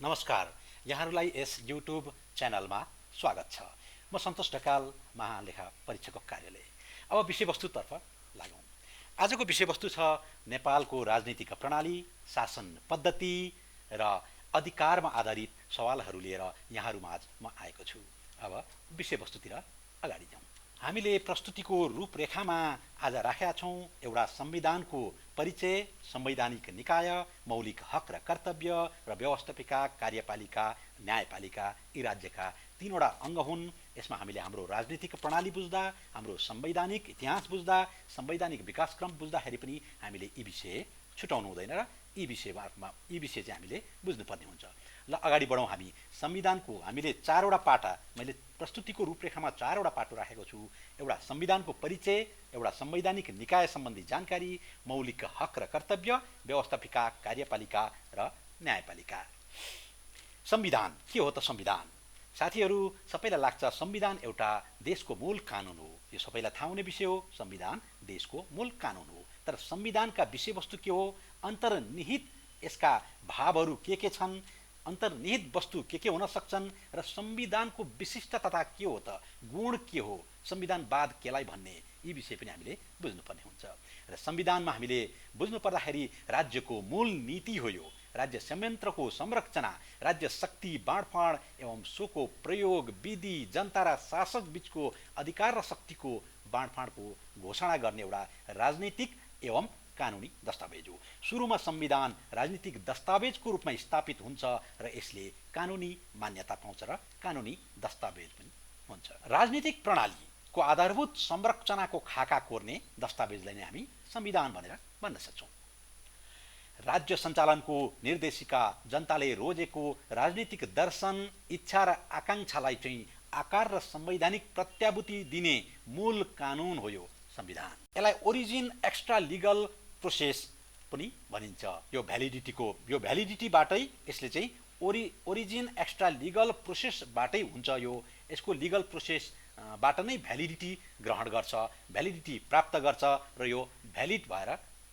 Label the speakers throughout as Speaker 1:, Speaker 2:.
Speaker 1: नमस्कार, यहाँहरूलाई यस युट्युब च्यानलमा स्वागत छ। म सन्तोष ढकाल, महालेखा परीक्षकको कार्यालय। अब विषयवस्तुतर्फ लागौँ। आजको विषयवस्तु छ नेपालको राजनीतिक प्रणाली, शासन पद्धति र अधिकारमा आधारित सवालहरू लिएर यहाँहरूमाझ म आएको छु। अब विषयवस्तुतिर अगाडि जाउँ। हामीले प्रस्तुतिको रूपरेखामा आज राखेका छौँ एउटा संविधानको परिचय, संवैधानिक निकाय, मौलिक हक र कर्तव्य र व्यवस्थापिका, कार्यपालिका, न्यायपालिका यी राज्यका तीनवटा अङ्ग हुन्। यसमा हामीले हाम्रो राजनीतिक प्रणाली बुझ्दा, हाम्रो संवैधानिक इतिहास बुझ्दा, संवैधानिक विकासक्रम बुझ्दाखेरि पनि हामीले यी विषय छुटाउनु हुँदैन र यी विषय चाहिँ हामीले बुझ्नुपर्ने हुन्छ। ल अगाडि बढौँ। हामी संविधानको हामीले चारवटा पाटा, मैले प्रस्तुतिको रूपरेखामा चारवटा पाटो राखेको छु। एउटा संविधानको परिचय, एउटा संवैधानिक निकाय सम्बन्धी जानकारी, मौलिक हक र कर्तव्य, व्यवस्थापिका, कार्यपालिका र न्यायपालिका। संविधान के हो त? संविधान साथीहरू सबैलाई लाग्छ संविधान एउटा देशको मूल कानुन हो। यो सबैलाई थाहा हुने विषय हो। संविधान देशको मूल कानुन हो। तर संविधानका विषयवस्तु के हो? अन्तर्निहित यसका भावहरू के छन्? अन्तर्निहित वस्तु के हुन सक्छन्? र संविधानको विशिष्टता के हो त? गुण के हो? संविधानवाद केलाई भन्ने? यी विषय पनि हामीले बुझ्नुपर्ने हुन्छ। र संविधानमा हामीले बुझ्नु पर्दाखेरि राज्यको मूल नीति हो यो। राज्य संयन्त्रको संरचना, राज्य शक्ति बाँडफाँड एवं सोको प्रयोग, विधि, जनता र शासक बीचको अधिकार र शक्तिको बाँडफाँडको घोषणा गर्ने एउटा राजनीतिक एवं कानुनी दस्तावेज हो। सुरुमा संविधान राजनीतिक दस्तावेजको रूपमा स्थापित हुन्छ र यसले कानुनी मान्यता पाउँछ र कानुनी दस्तावेज पनि हुन्छ। राजनीतिक प्रणालीको आधारभूत संरचनाको खाका कोर्ने दस्तावेजलाई नै हामी संविधान भनेर भन्न सक्छौँ। राज्य सञ्चालनको निर्देशिका, जनताले रोजेको राजनीतिक दर्शन, इच्छा र आकाङ्क्षालाई चाहिँ आकार र संवैधानिक प्रत्याभूति दिने मूल कानुन हो यो संविधान। यसलाई ओरिजिन एक्स्ट्रा लिगल प्रोसेस पनि भनिन्छ। यो भ्यालिडिटीबाटै यसले चाहिँ ओरिजिन एक्स्ट्रा लिगल प्रोसेसबाटै हुन्छ। यो यसको लिगल प्रोसेसबाट नै भ्यालिडिटी ग्रहण गर्छ, भ्यालिडिटी प्राप्त गर्छ र यो भ्यालिड भएर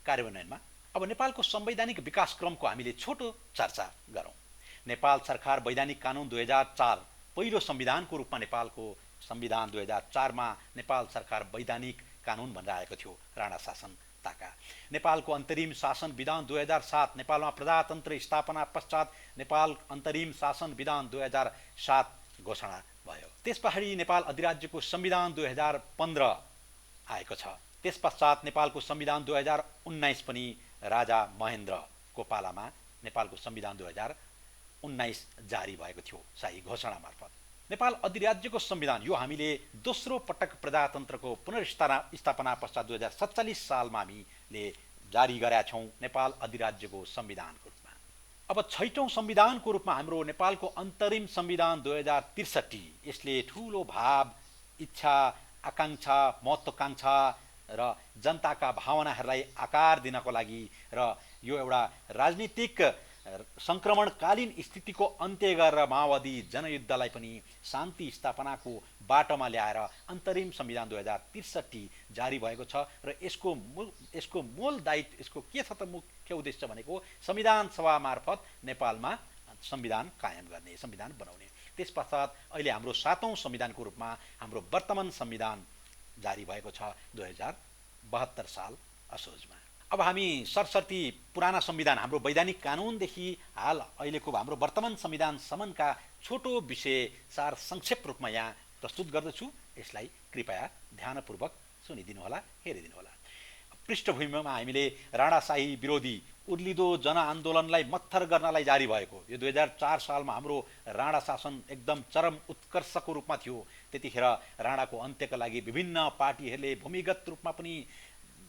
Speaker 1: कार्यान्वयनमा। अब नेपालको संवैधानिक विकासक्रमको हामीले छोटो चर्चा गरौँ। नेपाल सरकार वैधानिक कानुन 2004, पहिलो संविधानको रूपमा नेपालको संविधान 2004मा नेपाल सरकार वैधानिक कानुन भनेर आएको थियो राणा शासनताका। नेपालको अन्तरिम शासन विधान 2007, नेपालमा प्रजातन्त्र स्थापना पश्चात नेपाल अन्तरिम शासन विधान 2007 घोषणा भयो। त्यस पछाडि नेपाल अधिराज्यको संविधान 2015 आएको छ। त्यस पश्चात नेपालको संविधान 2019 पनि राजा महेन्द्रको पालामा नेपालको संविधान 2019 जारी भएको थियो शाही घोषणा मार्फत। नेपाल अधिराज्यको संविधान यो हामीले दोस्रो पटक प्रजातन्त्रको पुनर्स्थापना पश्चात 2047 सालमा हामीले जारी गरेका छौँ नेपाल अधिराज्यको संविधानको रूपमा। अब छैटौँ संविधानको रूपमा हाम्रो नेपालको अन्तरिम संविधान 2063, यसले ठुलो भाव, इच्छा, आकाङ्क्षा, महत्त्वाकाङ्क्षा र जनताका भावनाहरूलाई आकार दिनको लागि र यो एउटा राजनीतिक संक्रमणकालीन स्थितिको अन्त्य गरेर माओवादी जनयुद्धलाई पनि शान्ति स्थापनाको बाटोमा ल्याएर अन्तरिम संविधान 2063 जारी भएको छ। र यसको मूल दायित्व, यसको के छ त? मुख्य उद्देश्य भनेको संविधान सभा मार्फत नेपालमा संविधान कायम गर्ने, संविधान बनाउने। त्यस पश्चात अहिले हाम्रो 7औं संविधानको रूपमा हाम्रो वर्तमान संविधान जारी भएको छ 2072 साल असोजमा। अब हामी सरसर्ती पुराना संविधान, हाम्रो वैधानिक कानुनदेखि हाल अहिलेको हाम्रो वर्तमान संविधानसम्मका छोटो विषय सार संक्षेप रूपमा यहाँ प्रस्तुत गर्दछु। यसलाई कृपया ध्यानपूर्वक सुनिदिनुहोला, हेरिदिनुहोला। पृष्ठभूमिमा हामीले राणाशाही विरोधी उर्लिदो जनआन्दोलनलाई मत्थर गर्नलाई जारी भएको, यो 2004 सालमा हाम्रो राणा शासन एकदम चरम उत्कर्षको रूपमा थियो। त्यतिखेर राणाको अन्त्यका लागि विभिन्न पार्टीहरूले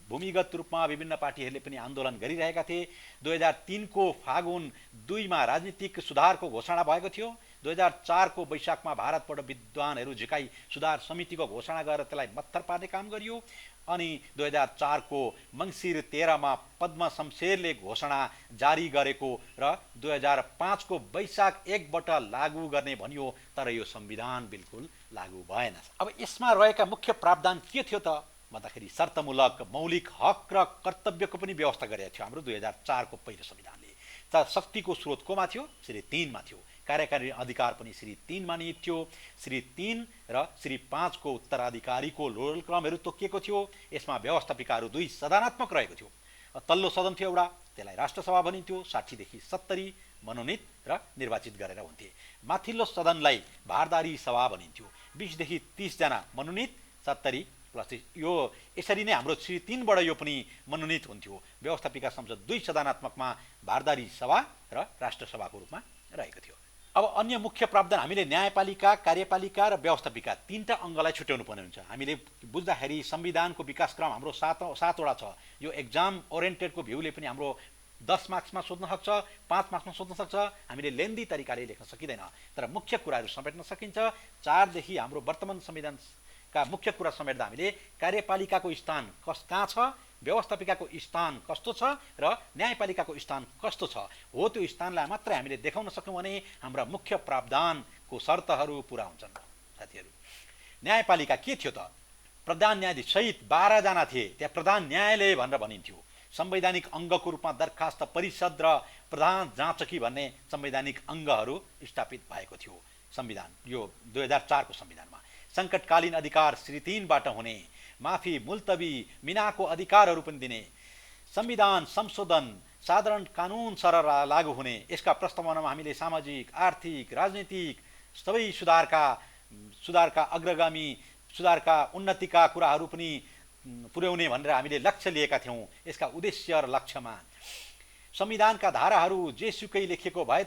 Speaker 1: भूमिगत रूपमा विभिन्न पार्टीहरूले पनि आन्दोलन गरिरहेका थिए। 2003 को फागुन 2 मा राजनीतिक सुधारको घोषणा भएको थियो। 2004 को वैशाखमा भारतबाट विद्वानहरू झिकाई सुधार समितिको घोषणा गरेर त्यसलाई मत्थर पार्ने काम गरियो। अनि 2004 को मङ्सिर 13 मा पद्म शमशेरले घोषणा जारी गरेको र 2005 को वैशाख 1 बाट लागू गर्ने भनियो। तर यो संविधान बिल्कुल लागू भएन। अब यसमा रहेका मुख्य प्रावधान के थियो त भन्दाखेरि शर्तमूलक मौलिक हक र कर्तव्यको पनि व्यवस्था गरेको थियो हाम्रो 2004 को पहिलो संविधानले। शक्तिको स्रोत कोमा थियो? श्री 3 मा थियो। कार्यकारी अधिकार पनि श्री 3 मा निहित थियो। श्री 3 र श्री 5 को उत्तराधिकारीको लोडल क्रमहरू तोकिएको थियो। यसमा व्यवस्थापिकाहरू 2 सदनात्मक रहेको थियो। तल्लो सदन थियो एउटा, त्यसलाई राष्ट्रसभा भनिन्थ्यो। 60 देखि 70 मनोनित र निर्वाचित गरेर हुन्थे। माथिल्लो सदनलाई भारदारी सभा भनिन्थ्यो। 20 देखि 30 जना मनोनित, 70 प्लस यो यसरी नै हाम्रो श्री 3 बाट यो पनि मनोनित हुन्थ्यो। व्यवस्थापिका संसद 2 सदनात्मकमा भारदारी सभा र राष्ट्रसभाको रूपमा रहेको थियो। अब अन्य मुख्य प्रावधान हामीले न्यायपालिका, कार्यपालिका र व्यवस्थापिका 3टा अङ्गलाई छुट्याउनु पर्ने हुन्छ। हामीले बुझ्दाखेरि संविधानको विकासक्रम हाम्रो 7वटा छ। यो एक्जाम ओरिएन्टेडको भ्यूले पनि हाम्रो 10 मार्क्समा सोध्न सक्छ, 5 मार्क्समा सोध्न सक्छ। हामीले लेन्दी तरिकाले लेख्न सकिँदैन, तर मुख्य कुराहरू समेट्न सकिन्छ। 4 देखि हाम्रो वर्तमान संविधानका मुख्य कुरा समेट्दा हामीले कार्यपालिकाको स्थान कहाँ छ, व्यवस्थापिकाको स्थान कस्तो छ र न्यायपालिकाको स्थान कस्तो छ, हो त्यो स्थानलाई मात्रै हामीले देखाउन सक्यौँ भने हाम्रा मुख्य प्रावधानको शर्तहरू पुरा हुन्छन्। साथीहरू, न्यायपालिका के थियो त? प्रधान न्यायाधीश सहित 12 जना थिए। त्यहाँ प्रधान न्यायालय भनेर भनिन्थ्यो। संवैधानिक अङ्गको रूपमा दरखास्त परिषद र प्रधान जाँचकी भन्ने संवैधानिक अङ्गहरू स्थापित भएको थियो संविधान, यो 2004 को संविधानमा। सङ्कटकालीन अधिकार श्री 3 बाट हुने, माफी, मुल्तवी, मिनाको अधिकारहरू पनि दिने, संविधान संशोधन, साधारण कानुन सरह लागू हुने। यसका प्रस्तावनामा हामीले सामाजिक, आर्थिक, राजनीतिक सबै सुधारका अग्रगामी, सुधारका उन्नतिका कुराहरू पनि पुर्याउने भनेर हामीले लक्ष्य लिएका थियौँ। यसका उद्देश्य र लक्ष्यमा संविधानका धाराहरू जेसुकै लेखेको भए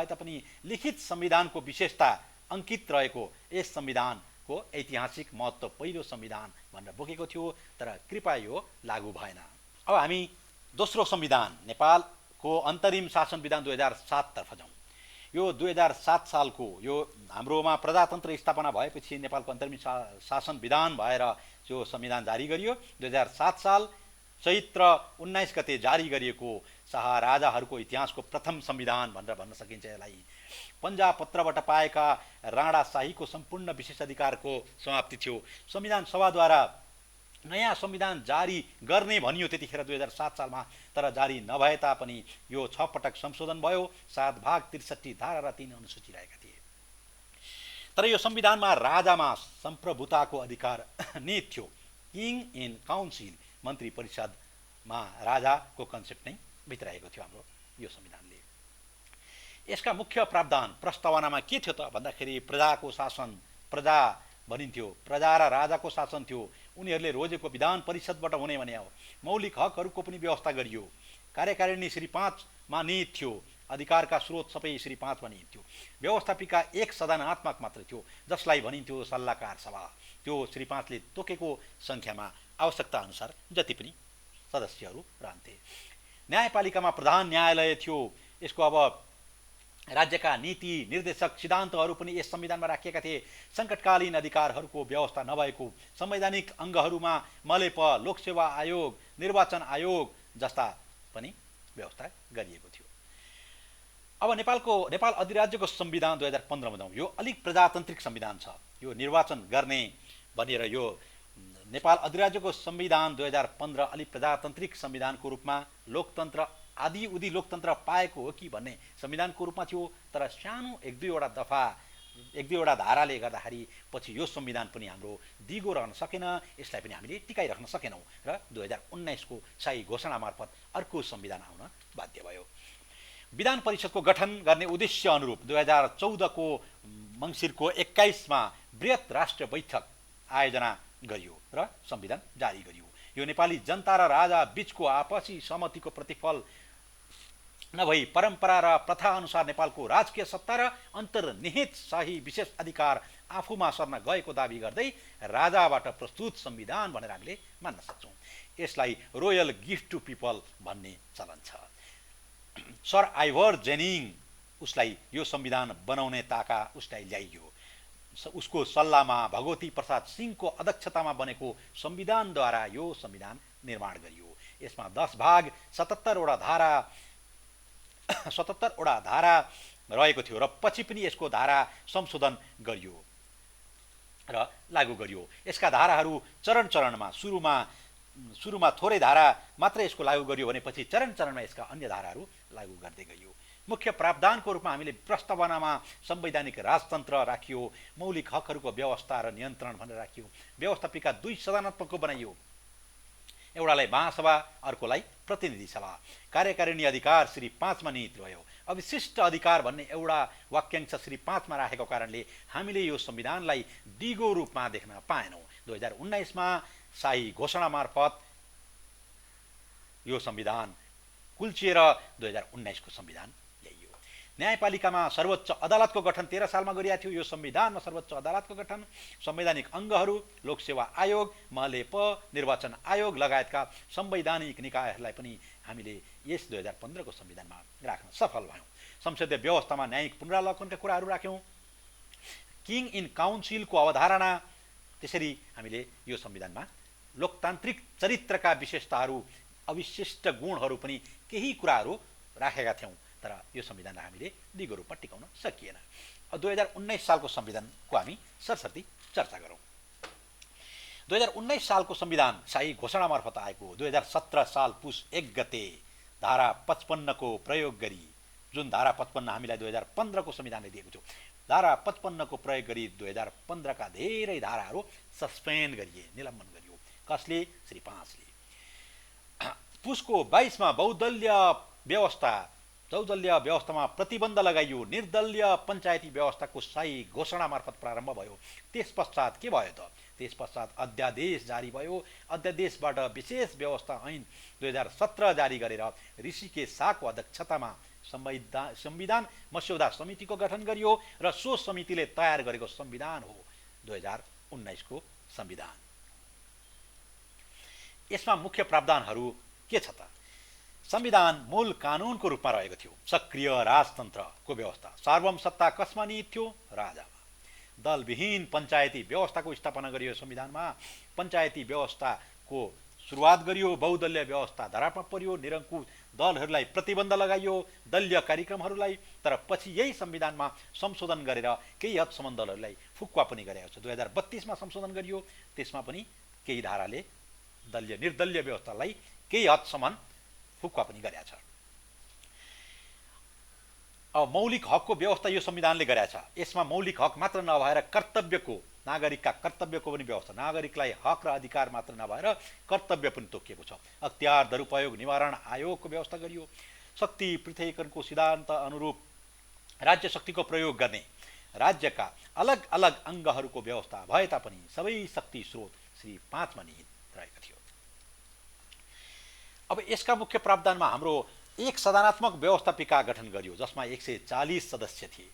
Speaker 1: तापनि लिखित संविधानको विशेषता अङ्कित रहेको यस संविधानको ऐतिहासिक महत्त्व पहिलो संविधान भनेर बोकेको थियो, तर कृपया यो लागू भएन। अब हामी दोस्रो संविधान नेपालको अन्तरिम शासन विधान 2007 तर्फ जाउँ। यो 2007 सालको यो हाम्रोमा प्रजातन्त्र स्थापना भएपछि नेपालको अन्तरिम शासन विधान भएर यो संविधान जारी गरियो। 2007 साल चैत्र 19 गते जारी गरिएको शाह राजाहरूको इतिहासको प्रथम संविधान भनेर भन्न सकिन्छ यसलाई। पन्जाब पत्रबाट पाएका राणा शाहीको सम्पूर्ण विशेषाधिकारको समाप्ति थियो। संविधान सभाद्वारा नयाँ संविधान जारी गर्ने भनियो त्यतिखेर 2007 सालमा, तर जारी नभए तापनि यो 6 पटक संशोधन भयो। 7 भाग 63 धारा र 3 अनुसूची रहेका थिए। तर यो संविधानमा राजामा सम्प्रभुताको अधिकार निहित थियो। किङ इन काउन्सिल, मन्त्री परिषदमा राजाको कन्सेप्ट नै भित्राएको थियो हाम्रो यो संविधानले। यसका मुख्य प्रावधान प्रस्तावनामा के थियो त भन्दाखेरि प्रजाको शासन, प्रजा भनिन्थ्यो, प्रजा र राजाको शासन थियो। उनीहरूले रोजेको विधान परिषदबाट हुने भने हो। मौलिक हकहरूको पनि व्यवस्था गरियो। कार्यकारिणी श्री 5 मा निहित थियो। अधिकारका स्रोत सबै श्री 5 मा निहित थियो। व्यवस्थापिका 1 सदनात्मक मात्र थियो, जसलाई भनिन्थ्यो सल्लाहकार सभा। त्यो श्री 5 ले तोकेको संख्यामा आवश्यकता अनुसार जति पनि सदस्यहरू रहन्थे। न्यायपालिकामा प्रधान न्यायालय थियो। यसको अब राज्यका नीति निर्देशक सिद्धान्तहरू पनि यस संविधानमा राखिएका थिए। सङ्कटकालीन अधिकारहरूको व्यवस्था नभएको संवैधानिक अङ्गहरूमा मलेप, लोकसेवा आयोग, निर्वाचन आयोग जस्ता पनि व्यवस्था गरिएको थियो। अब नेपाल अधिराज्यको संविधान 2015 मा जाउँ। यो अलिक प्रजातान्त्रिक संविधान छ। यो निर्वाचन गर्ने भनेर यो नेपाल अधिराज्यको संविधान 2015 अलिक प्रजातान्त्रिक संविधानको रूपमा लोकतन्त्र आदि उदी लोकतन्त्र पाएको हो कि भन्ने संविधानको रूपमा थियो। तर सानो 1-2 दफा 1-2 धाराले गर्दाखेरि पछि यो संविधान पनि हाम्रो दिगो रहन सकेन। यसलाई पनि हामीले टिकाइराख्न सकेनौँ र 2019 को शाही घोषणा मार्फत अर्को संविधान आउन बाध्य भयो। विधान परिषदको गठन गर्ने उद्देश्य अनुरूप 2014 को मङ्सिरको 21 मा बृहत राष्ट्रिय बैठक आयोजना गरियो र संविधान जारी गरियो। यो नेपाली जनता र राजा बीचको आपसी सहमतिको प्रतिफल नभई परम्परा र प्रथा अनुसार नेपालको राजकीय सत्ता र अन्तर्निहित शाही विशेष अधिकार आफूमा सर्न गएको दाबी गर्दै राजाबाट प्रस्तुत संविधान भनेर हामीले मान्न सक्छौँ। यसलाई रोयल गिफ्ट टु पिपल भन्ने चलन छ। सर आइभर जेनिङ उसलाई यो संविधान बनाउने ताका उसलाई ल्याइयो। उसको सल्लाहमा भगवती प्रसाद सिंहको अध्यक्षतामा बनेको संविधानद्वारा यो संविधान निर्माण गरियो। यसमा 10 भाग 77 वटा धारा रहेको थियो र पछि पनि यसको धारा संशोधन गरियो र लागू गरियो। यसका धाराहरू चरण चरणमा सुरुमा सुरुमा थोरै धारा मात्रै यसको लागू गरियो भने पछि चरण चरणमा यसका अन्य धाराहरू लागू गर्दै गइयो। मुख्य प्रावधानको रूपमा हामीले प्रस्तावनामा संवैधानिक राजतन्त्र राखियो, मौलिक हकहरूको व्यवस्था र नियन्त्रण भनेर राखियो। व्यवस्थापिका 2 सदनात्मकको बनाइयो, एउटालाई महासभा अर्कोलाई प्रतिनिधि सभा। कार्यकारिणी अधिकार श्री 5 मा निहित भयो। अविशिष्ट अधिकार भन्ने एउटा वाक्यांश श्री 5 मा राखेको कारणले हामीले यो संविधानलाई दिगो रूपमा देख्न पाएनौँ। 2019 मा शाही घोषणा मार्फत यो संविधान कुल्चिएर 2019 को संविधान ल्याइयो। न्यायपालिकामा सर्वोच्च अदालतको गठन 13 सालमा गरिएको थियो। यो संविधानमा सर्वोच्च अदालतको गठन, संवैधानिक अङ्गहरू, लोकसेवा आयोग, महलेप, निर्वाचन आयोग लगायतका संवैधानिक निकायहरूलाई पनि हामीले यस 2015 को संविधानमा राख्न सफल भयौँ। संसदीय व्यवस्थामा न्यायिक पुनरावलोकनका कुराहरू राख्यौँ। किङ इन काउन्सिलको अवधारणा, त्यसरी हामीले यो संविधानमा लोकतान्त्रिक चरित्रका विशेषताहरू, अविशिष्ट गुणहरू पनि केही कुराहरू राखेका थियौँ, तर यो संविधानलाई हामीले दिगो रूपमा टिकाउन सकिएन। 2019 सालको संविधानको हामी सरसर्ती चर्चा गरौँ। 2019 सालको संविधान शाही घोषणा मार्फत आएको 2017 साल पुस 1 गते धारा 55 को प्रयोग गरी, जुन धारा 55 हामीलाई 2015 को संविधानले दिएको थियो, धारा 55 को प्रयोग गरी 2015 का धेरै धाराहरू सस्पेन्ड गरिए, निलम्बन गरियो। कसले? श्री 5 ले। पुसको 22 मा बहुदलीय व्यवस्थामा प्रतिबन्ध लगाइयो। निर्दलीय पञ्चायती व्यवस्थाको शाही घोषणा मार्फत प्रारम्भ भयो। त्यस पश्चात के भयो त? त्यस पश्चात अध्यादेश जारी भयो। अध्यादेशबाट विशेष व्यवस्था ऐन 2017 जारी गरेर ऋषिकेश शाहको अध्यक्षतामा संविधान मस्यौदा समितिको गठन गरियो र सो समितिले तयार गरेको संविधान हो 2019 को संविधान। यसमा मुख्य प्रावधानहरू के छ त? संविधान मूल कानूनको रूपमा रहेको थियो। सक्रिय राजतन्त्रको व्यवस्था, सार्वभौम सत्ता कसमा निहित थियो? राजामा। दलविहीन पञ्चायती व्यवस्थाको स्थापना गरियो। संविधानमा पञ्चायती व्यवस्थाको सुरुवात गरियो। बहुदलीय व्यवस्था धरापमा पर्यो। निरङ्कुश दलहरूलाई प्रतिबन्ध लगाइयो, दलीय कार्यक्रमहरूलाई। तर पछि यही संविधानमा संशोधन गरेर केही हदसम्म दलहरूलाई फुक्वा पनि गरेको छ। 2032 मा संशोधन गरियो। त्यसमा पनि केही धाराले दलीय निर्दलीय व्यवस्थालाई केही हदसम्म फुक्वा पनि गरेको छ। अब मौलिक हकको व्यवस्था यो संविधानले गरेको छ। यसमा मौलिक हक मात्र नभएर कर्तव्यको, नागरिकका कर्तव्यको पनि व्यवस्था, नागरिकलाई हक र अधिकार मात्र नभएर कर्तव्य पनि तोकिएको छ। अख्तियार दुरुपयोग निवारण आयोगको व्यवस्था गरियो। शक्ति पृथकीकरणको सिद्धान्त अनुरूप राज्य शक्तिको प्रयोग गर्ने, राज्यका अलग अलग अङ्गहरूको व्यवस्था भए तापनि सबै शक्ति स्रोत श्री 5 मा निहित रहेको थियो। अब यसका मुख्य प्रावधानमा हाम्रो एक सदनात्मक व्यवस्थापिका गठन गरियो, जसमा 140 सदस्य थिए।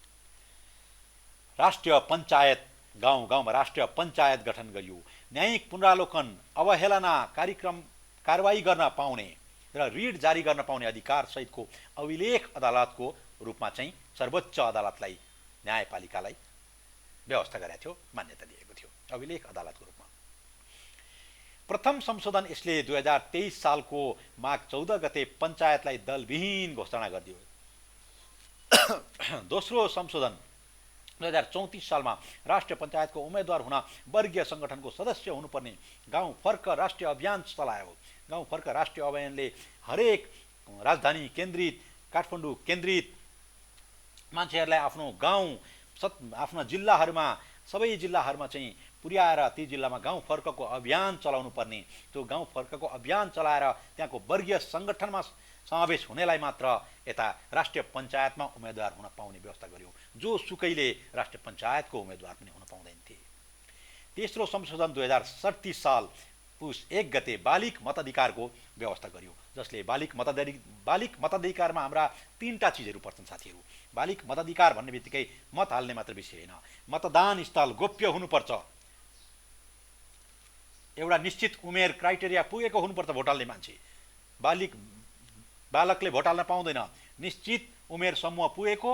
Speaker 1: राष्ट्रिय पञ्चायत, गाउँ गाउँमा राष्ट्रिय पञ्चायत गठन गरियो। न्यायिक पुनरावलोकन, अवहेलना कारवाही गर्न पाउने र रिट जारी गर्न पाउने अधिकार सहितको अभिलेख अदालतको रूपमा चाहिँ सर्वोच्च अदालतलाई, न्यायपालिकालाई व्यवस्था गरेको थियो, मान्यता दिएको थियो अभिलेख अदालतको रूपमा। प्रथम संशोधन यसले 2023 सालको माघ 14 गते पञ्चायतलाई दलविहीन घोषणा गरिदियो। दोस्रो संशोधन 2034 सालमा राष्ट्रिय पञ्चायतको उम्मेदवार हुन वर्गीय संगठनको सदस्य हुनुपर्ने गाउँ फर्क राष्ट्रिय अभियान चलायो। गाउँ फर्क राष्ट्रिय अभियानले हरेक राजधानी केन्द्रित, काठमाडौँ केन्द्रित मान्छेहरूलाई आफ्नो गाउँ, आफ्ना जिल्लाहरूमा, सबै जिल्लाहरूमा चाहिँ पुर्याएर ती जिल्लामा गाउँ फर्कको अभियान चलाउनु पर्ने, त्यो गाउँ फर्कको अभियान चलाएर त्यहाँको वर्गीय संगठनमा समावेश हुनेलाई मात्र यता राष्ट्रिय पञ्चायतमा उम्मेदवार हुन पाउने व्यवस्था गर्यो। जो सुकैले राष्ट्रिय पञ्चायतको उम्मेदवार पनि हुन पाउँदैन थिए। तेस्रो संशोधन 2037 साल पुस 1 गते बालिक मताधिकारको व्यवस्था गरियो, जसले बालिक मताधिकारमा हाम्रा 3टा चिजहरू पर्छन् साथीहरू। बालिक मताधिकार भन्ने बित्तिकै मत हाल्ने मात्र विषय होइन, मतदान स्थल गोप्य हुनुपर्छ, एउटा निश्चित उमेर क्राइटेरिया पुगेको हुनुपर्छ भोट हाल्ने मान्छे। बालकले भोट हाल्न पाउँदैन, निश्चित उमेर समूह पुगेको,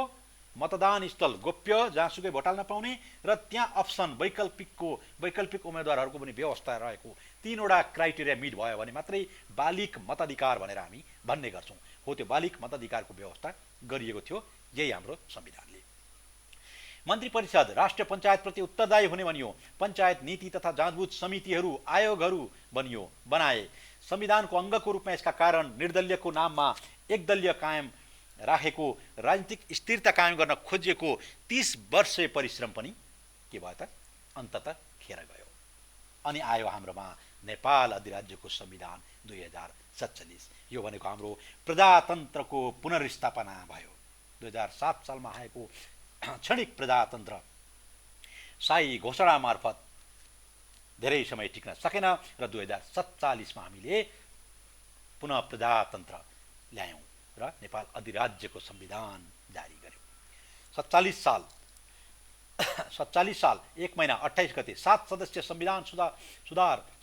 Speaker 1: मतदान स्थल गोप्य जहाँसुकै भोट हाल्न पाउने र त्यहाँ अप्सन वैकल्पिक उम्मेदवारहरूको पनि व्यवस्था रहेको 3वटा क्राइटेरिया मिट भयो भने मात्रै बालिक मताधिकार भनेर हामी भन्ने गर्छौँ। हो त्यो बालिक मताधिकारको व्यवस्था गरिएको थियो यही हाम्रो संविधानले। मन्त्री परिषद राष्ट्रिय पञ्चायतप्रति उत्तरदायी हुने भनियो। पञ्चायत नीति तथा जाँचबुझ समितिहरू आयोगहरू बनाए। संविधानको अङ्गको रूपमा यसका कारण निर्दलीयको नाममा एकदलीय कायम राखेको राजनीतिक स्थिरता कायम गर्न खोजिएको 30 वर्षे परिश्रम पनि के भयो त अन्ततः खेर गयो। अनि आयो हाम्रोमा नेपाल अधिराज्यको संविधान 2047। यो भनेको हाम्रो प्रजातन्त्रको पुनर्स्थापना भयो। 2007 सालमा आएको क्षणिक प्रजातन्त्र शाही घोषणा मार्फत धेरै समय टिक्न सकेन र 2047 मा हामीले पुनः प्रजातन्त्र ल्यायौं र नेपाल अधिराज्यको संविधान जारी गर्यौं। 47 साल 1 महिना 28 गते 7 सदस्यीय संविधान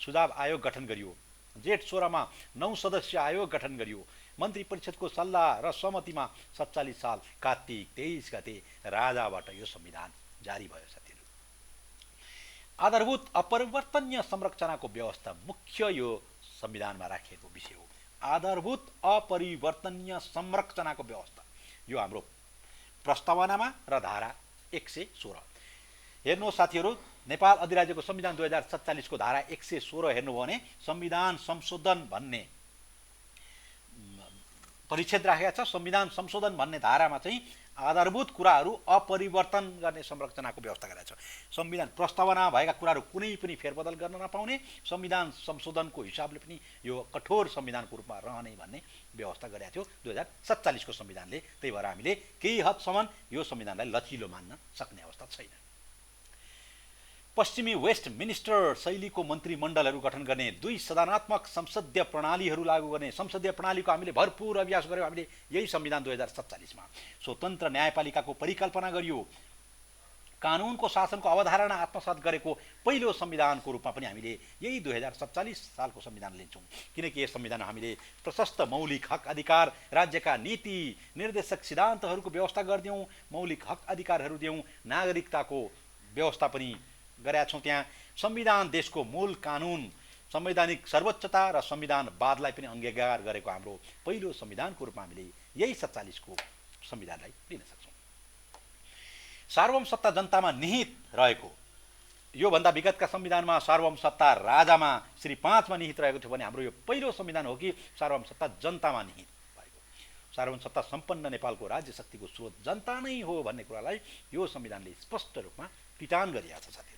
Speaker 1: सुधार आयोग गठन गरियो। जेठ 16 मा 9 सदस्यीय आयोग गठन गरियो। मन्त्री परिषदको सल्लाह र सहमतिमा 47 साल कार्तिक 23 गते राजाबाट यो संविधान जारी भयो। साथीहरू, आधारभूत अपरिवर्तनीय संरचनाको व्यवस्था मुख्य यो संविधानमा राखिएको विषय हो। आधारभूत अपरिवर्तनीय संरचनाको व्यवस्था यो हाम्रो प्रस्तावनामा र धारा 116। हेर्नुहोस् साथीहरू, नेपाल अधिराज्यको संविधान 2047 को धारा 116 हेर्नुभयो भने संविधान संशोधन भन्ने परिच्छेद राखेका छ। संविधान संशोधन भन्ने धारामा चाहिँ आधारभूत कुराहरू अपरिवर्तन गर्ने संरचनाको व्यवस्था गरेको छ। संविधान प्रस्तावना भएका कुराहरू कुनै पनि फेरबदल गर्न नपाउने, संविधान संशोधनको हिसाबले पनि यो कठोर संविधानको रूपमा रहने भन्ने व्यवस्था गरेको थियो 2047 को संविधानले। त्यही भएर हामीले केही हदसम्म यो संविधानलाई लचिलो मान्न सक्ने अवस्था छैन। पश्चिमी वेस्ट मिनिस्टर शैलीको मन्त्रीमण्डलहरू गठन गर्ने, 2 सदनात्मक संसदीय प्रणालीहरू लागू गर्ने, संसदीय प्रणालीको हामीले भरपूर अभ्यास गर्यौं। हामीले यही संविधान 2047 मा स्वतन्त्र न्यायपालिकाको परिकल्पना गरियो। कानुनको शासनको अवधारणा आत्मसात गरेको पहिलो संविधानको रूपमा पनि हामीले यही 2047 सालको संविधान लिन्छौं। किनकि यस संविधान हामीले प्रशस्त मौलिक हक अधिकार, राज्यका नीति निर्देशक सिद्धान्तहरूको व्यवस्था गर्दियौं, मौलिक हक अधिकारहरू दियौं, नागरिकताको व्यवस्था पनि गरेका छौं। त्यहाँ संविधान देशको मूल कानुन, संवैधानिक सर्वोच्चता र संविधानवादलाई पनि अंगीकार गरेको हाम्रो पहिलो संविधानको रूपमा हामीले यही 47 को संविधानलाई लिन सक्छौं। सार्वभौम सत्ता जनतामा निहित रहेको, यो भन्दा विगतका संविधानमा सार्वभौम सत्ता राजामा श्री 5 मा निहित रहेको थियो भने हाम्रो यो पहिलो संविधान हो कि सार्वभौम सत्ता जनतामा निहित भएको। सार्वभौम सत्ता सम्पन्न नेपालको राज्य शक्तिको स्रोत जनता नै हो भन्ने कुरालाई यो संविधानले स्पष्ट रूपमा पिटान गरिएको छ। साथीहरू,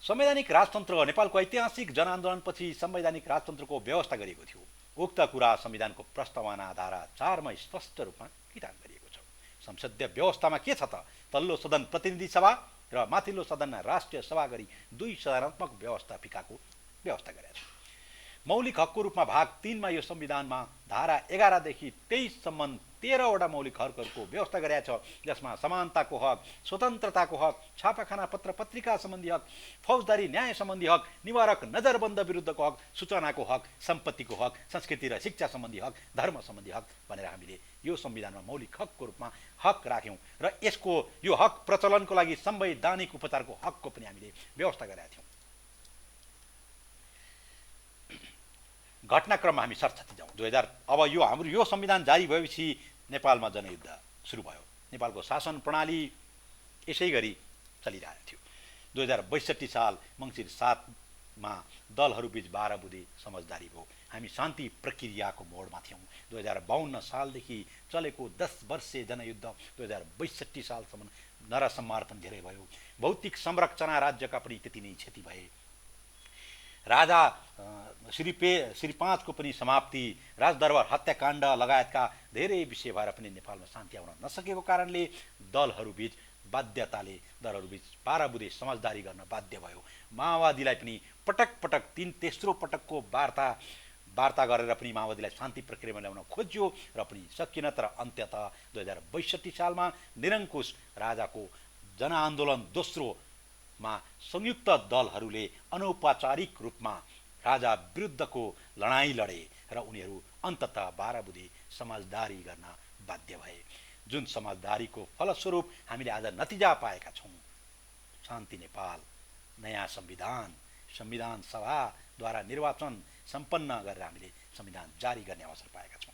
Speaker 1: संवैधानिक राजतन्त्र नेपालको ऐतिहासिक जनआन्दोलनपछि संवैधानिक राजतन्त्रको व्यवस्था गरिएको थियो। उक्त कुरा संविधानको प्रस्तावना धारा 4 मा स्पष्ट रूपमा पिटान गरिएको छ। संसदीय व्यवस्थामा के छ त? तल्लो सदन प्रतिनिधि सभा र माथिल्लो सदन राष्ट्रिय सभा गरी 2 सदनात्मक व्यवस्थापिकाको व्यवस्था गरेको छ। मौलिक हकको रूपमा भाग 3 मा यो संविधानमा धारा 11 देखि 23 सम्म 13 वटा मौलिक हकहरूको व्यवस्था गरेको छ, जसमा समानताको हक, स्वतन्त्रताको हक, छापाखाना पत्र पत्रिका सम्बन्धी हक, फौजदारी न्याय सम्बन्धी हक, निवारक नजरबन्द विरुद्धको हक, सूचनाको हक, सम्पत्तिको हक, संस्कृति र शिक्षा सम्बन्धी हक, धर्म सम्बन्धी हक भनेर हामीले यो संविधानमा मौलिक हकको रूपमा हक राख्यौं र यसको यो हक प्रचलनको लागि संवैधानिक उपचारको हकको पनि हामीले व्यवस्था गरेका थियौं। घटनाक्रममा हामी सरसर्ती जाउँ। 2000 अब यो हाम्रो यो संविधान जारी भएपछि नेपालमा जनयुद्ध सुरु भयो। नेपालको शासन प्रणाली यसै गरी चलिरहेको थियो। 2062 साल मङ्सिर 7 मा दलहरूबीच 12 बुँदे समझदारी भयो। हामी शान्ति प्रक्रियाको मोडमा थियौं। 2052 सालदेखि चलेको 10 वर्षे जनयुद्ध 2062 सालसम्म नरसंहार पनि धेरै भयो। भौतिक संरचना राज्यका पनि त्यति नै क्षति भए। राजा श्री 5 को पनि समाप्ति, राजदरबार हत्याकाण्ड लगायतका धेरै विषय भएर पनि नेपालमा शान्ति आउन नसकेको कारणले दलहरूबीच 12 बुँदे समझदारी गर्न बाध्य भयो। माओवादीलाई पनि पटक पटक तेस्रो पटकको वार्ता गरेर पनि माओवादीलाई शान्ति प्रक्रियामा ल्याउन खोज्यो र पनि सकिन। तर अन्ततः 2062 सालमा निरङ्कुश राजाको जनआन्दोलन दोस्रो मा संयुक्त दलहरूले अनौपचारिक रूपमा राजा विरुद्धको लडाईँ लडे र उनीहरू अन्ततः 12 बुँदे समझदारी गर्न बाध्य भए। जुन समझदारीको फलस्वरूप हामीले आज नतिजा पाएका छौं। शान्ति नेपाल, नयाँ संविधान सभाद्वारा निर्वाचन सम्पन्न गरेर हामीले संविधान जारी गर्ने अवसर पाएका छौं।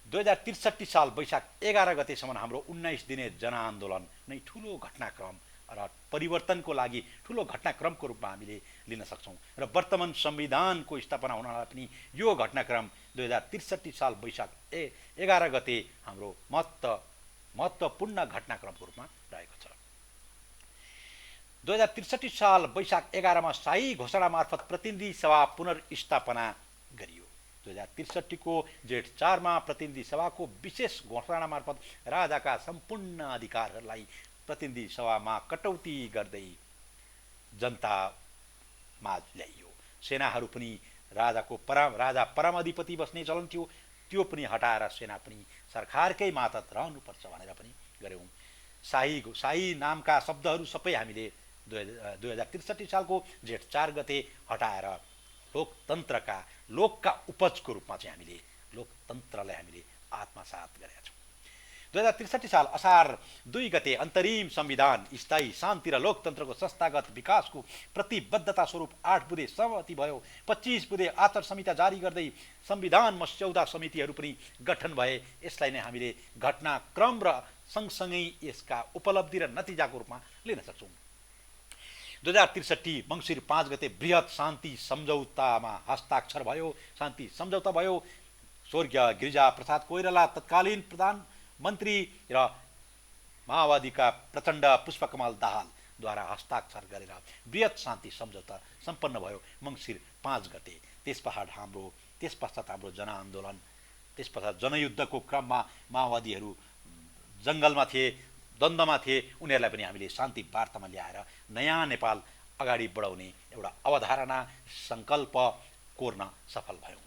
Speaker 1: 2063 साल वैशाख 11 गतेसम्म हाम्रो 19 दिने जनआन्दोलन नै ठुलो घटनाक्रम र परिवर्तनको लागि ठुलो घटनाक्रमको रूपमा हामीले लिन सक्छौँ र वर्तमान संविधानको स्थापना हुनलाई पनि यो घटनाक्रम 2063 साल वैशाख 11 गते हाम्रो महत्त्वपूर्ण घटनाक्रमको रूपमा रहेको छ। 2063 साल वैशाख 11 मा शाही घोषणा मार्फत प्रतिनिधि सभा पुनर्स्थापना गरियो। 2063 को जेठ 4 मा प्रतिनिधि सभाको विशेष घोषणा मार्फत राजाका सम्पूर्ण अधिकारहरूलाई प्रतिनिधि सभामा कटौती गर्दै जनतामा ल्याइयो। सेनाहरू पनि राजा परमाधिपति बस्ने चलन थियो, त्यो पनि हटाएर सेना पनि सरकारकै मातहत रहनुपर्छ भनेर पनि गर्यौँ। शाही नामका शब्दहरू सबै हामीले 2063 सालको जेठ 4 गते हटाएर लोकका उपजको रूपमा चाहिँ हामीले लोकतन्त्रलाई हामीले आत्मसात गरेका छौँ। 2063 साल असार 2 गते अन्तरिम संविधान स्थायी शान्ति र लोकतन्त्रको संस्थागत विकासको प्रतिबद्धता स्वरूप 8 बुँदे सहमति भयो। 25 बुँदे आचार संहिता जारी गर्दै संविधान मस्यौदा समितिहरू पनि गठन भए। यसलाई नै हामीले घटनाक्रम र सँगसँगै यसका उपलब्धि र नतिजाको रूपमा लिन सक्छौँ। 2063 मङ्सिर 5 गते बृहत शान्ति सम्झौतामा हस्ताक्षर भयो। शान्ति सम्झौता भयो। स्वर्गीय गिरिजा प्रसाद कोइराला तत्कालीन प्रधानमन्त्री र माओवादीका प्रचण्ड पुष्पकमल दाहालद्वारा हस्ताक्षर गरेर बृहत शान्ति सम्झौता सम्पन्न भयो मङ्सिर 5 गते। त्यस पश्चात हाम्रो जनआन्दोलन, त्यस पश्चात जनयुद्धको क्रममा माओवादीहरू जङ्गलमा थिए, द्वन्द्वमा थिए, उनीहरूलाई पनि हामीले शान्ति वार्तामा ल्याएर नयाँ नेपाल अगाडि बढाउने एउटा अवधारणा सङ्कल्प कोर्न सफल भयौँ।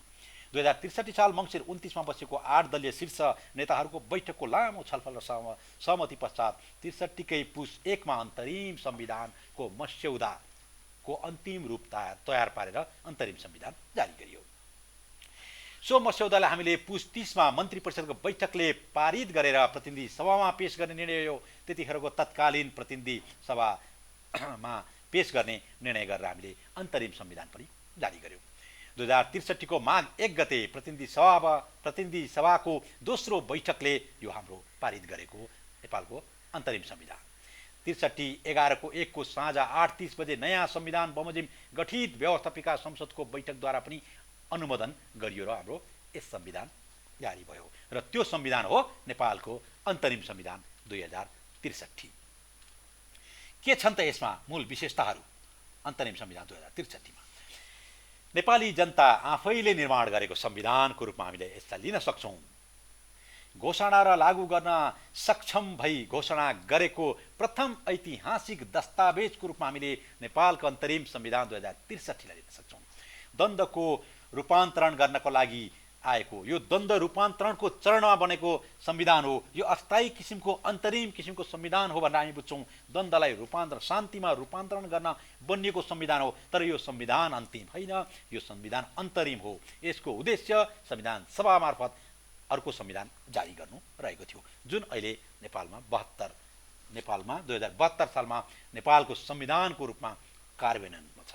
Speaker 1: 2063 साल मङ्सिर 29 मा बसेको 8 दलीय शीर्ष नेताहरूको बैठकको लामो छलफल र सहमति पश्चात 63 कै पुस 1 मा अन्तरिम संविधानको मस्यौदाको अन्तिम रूप तयार पारेर अन्तरिम संविधान जारी गरियो। सो मस्यौदालाई हामीले पुस 30 मा मन्त्री परिषदको बैठकले पारित गरेर प्रतिनिधि सभामा पेश गर्ने निर्णय हो। त्यतिखेरको तत्कालीन प्रतिनिधि सभामा पेश गर्ने निर्णय गरेर हामीले अन्तरिम संविधान पनि जारी गर्यौँ। 2063 को माघ 1 गते प्रतिनिधि सभाको दोस्रो बैठकले यो हाम्रो पारित गरेको नेपालको अन्तरिम संविधान 63-11 को 1 को साँझ 8:30 बजे नयाँ संविधान बमोजिम गठित व्यवस्थापिका संसदको बैठकद्वारा पनि अनुमोदन गरियो र हाम्रो यस संविधान जारी भयो र त्यो संविधान हो नेपालको अन्तरिम संविधान 2063। के छन् त यसमा मूल विशेषताहरू? अन्तरिम संविधान 2063 मा नेपाली जनता आफैले निर्माण गरेको संविधानको रूपमा हामीले यसलाई लिन सक्छौँ। घोषणा र लागू गर्न सक्षम भई घोषणा गरेको प्रथम ऐतिहासिक दस्तावेजको रूपमा हामीले नेपालको अन्तरिम संविधान 2063 लाई लिन सक्छौँ। द्वन्द्वको रूपान्तरण गर्नको लागि आएको यो द्वन्द्व रूपान्तरणको चरणमा बनेको संविधान हो। यो अस्थायी किसिमको अन्तरिम किसिमको संविधान हो भनेर हामी बुझ्छौँ। द्वन्द्वलाई शान्तिमा रूपान्तरण गर्न बनिएको संविधान हो। तर यो संविधान अन्तिम होइन, यो संविधान अन्तरिम हो। यसको उद्देश्य संविधान सभा मार्फत अर्को संविधान जारी गर्नु रहेको थियो, जुन अहिले नेपालमा 2072 सालमा नेपालको संविधानको रूपमा कार्यान्वयनमा छ।